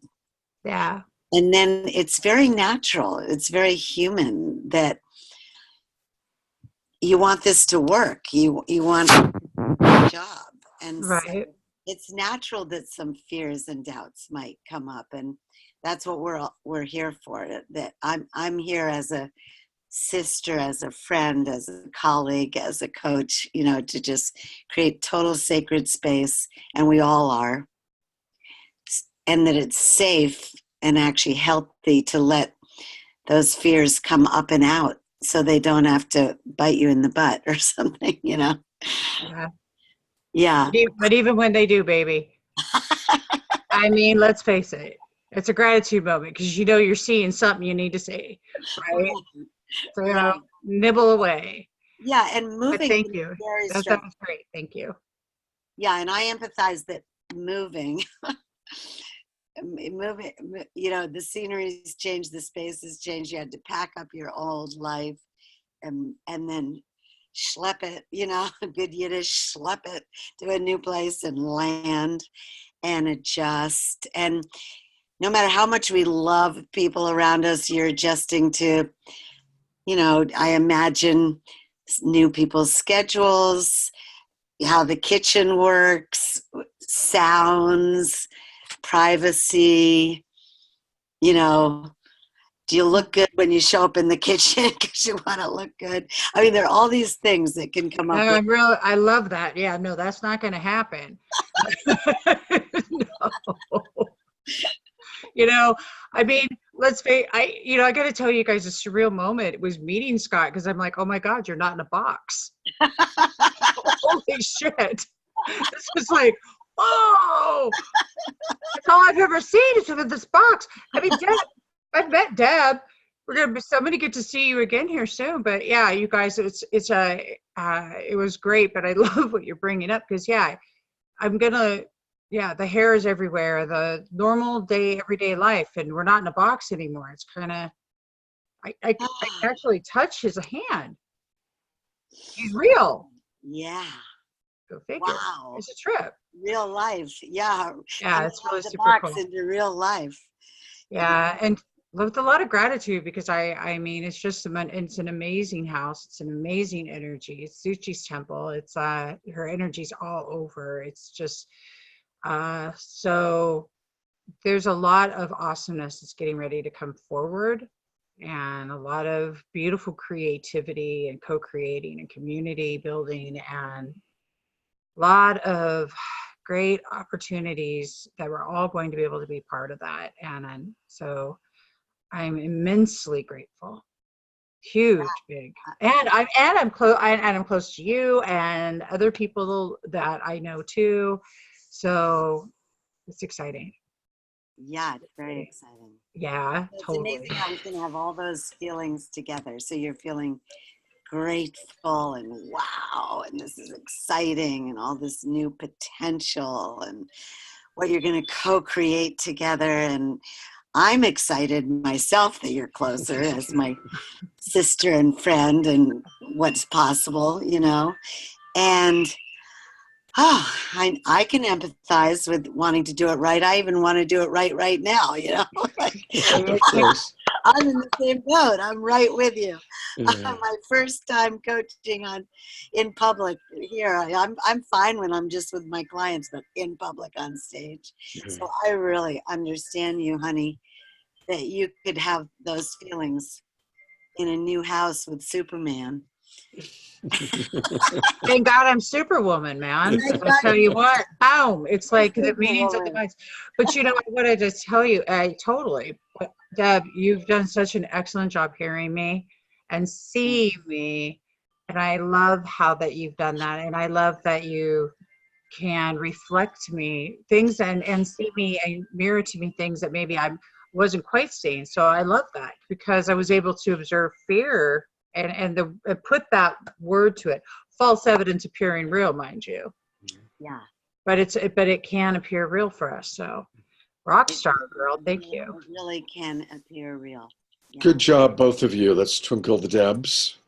Yeah. And then it's very natural, it's very human that you want this to work. You want a job. And right. So it's natural that some fears and doubts might come up, and that's what we're here for. That I'm here as a sister, as a friend, as a colleague, as a coach, to just create total sacred space, and we all are, and that it's safe and actually healthy to let those fears come up and out so they don't have to bite you in the butt or something, Yeah. Yeah. But even when they do, baby, I mean, let's face it, it's a gratitude moment because you're seeing something you need to see, right? So nibble away. Yeah, and moving. But thank you. That was great. Thank you. Yeah, and I empathize that moving, the scenery's changed, the space has changed. You had to pack up your old life and then schlep it, good Yiddish, schlep it to a new place and land and adjust. And no matter how much we love people around us, you're adjusting to, I imagine new people's schedules, how the kitchen works, sounds, privacy, do you look good when you show up in the kitchen because you want to look good? I mean, there are all these things that can come up. I love that. Yeah, no, that's not going to happen. No. I mean, let's face. I got to tell you guys a surreal moment. It was meeting Scott because I'm like, oh my God, you're not in a box. Holy shit. This is like, whoa! That's all I've ever seen is with this box. I mean, Deb, I've met Deb. I'm gonna get to see you again here soon. But yeah, you guys, it was great. But I love what you're bringing up because the hair is everywhere. The normal everyday life, and we're not in a box anymore. It's kind of, I can actually touch his hand. He's real. Yeah. Go figure. Wow. It's a trip. Real life. Yeah. Yeah, it's really the super box cool. into real life. Yeah, and with a lot of gratitude because I mean it's just it's an amazing house. It's an amazing energy. It's Suchi's temple. It's her energy's all over. It's just so there's a lot of awesomeness that's getting ready to come forward, and a lot of beautiful creativity and co-creating and community building, and a lot of great opportunities that we're all going to be able to be part of that. And so I'm immensely grateful. Huge, big. And I'm close, and I'm close to you and other people that I know too. So it's exciting. Yeah, it's very exciting. Yeah, It's totally. amazing how you can have all those feelings together. So you're feeling grateful and wow, and this is exciting, and all this new potential, and what you're going to co-create together. And I'm excited myself that you're closer as my sister and friend, and what's possible, and I can empathize with wanting to do it right. I even want to do it right now, Of course. I'm in the same boat. I'm right with you. Yeah. My first time coaching in public here. I'm fine when I'm just with my clients, but in public on stage. Yeah. So I really understand you, honey, that you could have those feelings in a new house with Superman. Thank God I'm Superwoman, man. I tell you what, boom. It's like the meanings of the minds. But you know what I just tell you, totally. But Deb, you've done such an excellent job hearing me and seeing me. And I love how that you've done that. And I love that you can reflect to me things and see me and mirror to me things that maybe I wasn't quite seeing. So I love that because I was able to observe fear and put that word to it. False evidence appearing real, mind you. Yeah. But it can appear real for us. So rock star girl, thank you. It really can appear real. Yeah. Good job, both of you. Let's twinkle the Debs.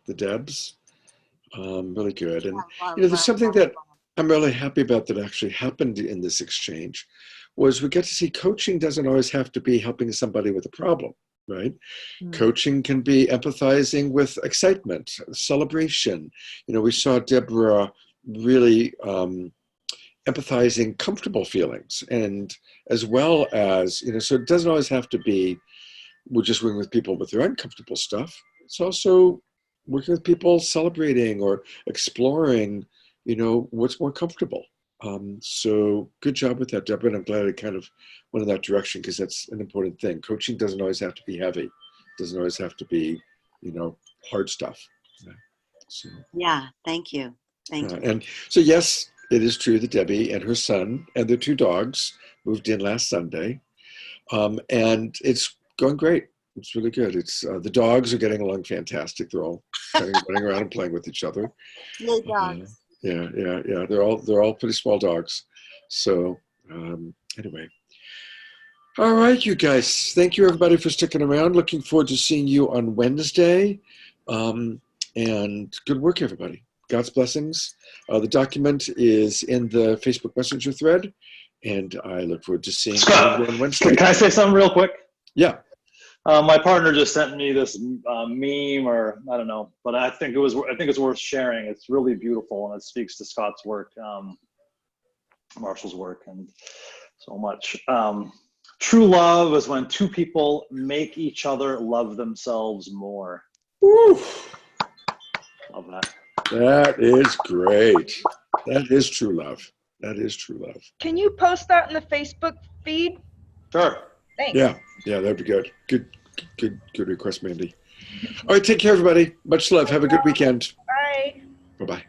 Really good. And there's something that I'm really happy about that actually happened in this exchange was we get to see coaching doesn't always have to be helping somebody with a problem, right? Coaching can be empathizing with excitement, celebration. We saw Deborah really empathizing comfortable feelings, and as well as, so it doesn't always have to be we're just working with people with their uncomfortable stuff. It's also working with people celebrating or exploring, what's more comfortable. So good job with that, Deborah. And I'm glad it kind of went in that direction because that's an important thing. Coaching doesn't always have to be heavy. It doesn't always have to be, hard stuff. Yeah, thank you. Thank you. And so, yes, it is true that Debbie and her son and their 2 dogs moved in last Sunday. And it's going great. It's really good. It's the dogs are getting along fantastic. They're all kind of running around and playing with each other. Yay, dogs. Yeah. They're all pretty small dogs. So anyway. All right, you guys. Thank you, everybody, for sticking around. Looking forward to seeing you on Wednesday. And good work, everybody. God's blessings. The document is in the Facebook Messenger thread, and I look forward to seeing you on Wednesday. Can I say something real quick? Yeah. My partner just sent me this meme, or I don't know, but I think it's worth sharing. It's really beautiful, and it speaks to Scott's work, Marshall's work, and so much. True love is when 2 people make each other love themselves more. Woo. Love that. That is great. That is true love. That is true love. Can you post that in the Facebook feed? Sure. Thanks. Yeah, that'd be good. Good request, Mandy. All right, take care, everybody. Much love. Have a good weekend. Bye. Bye-bye.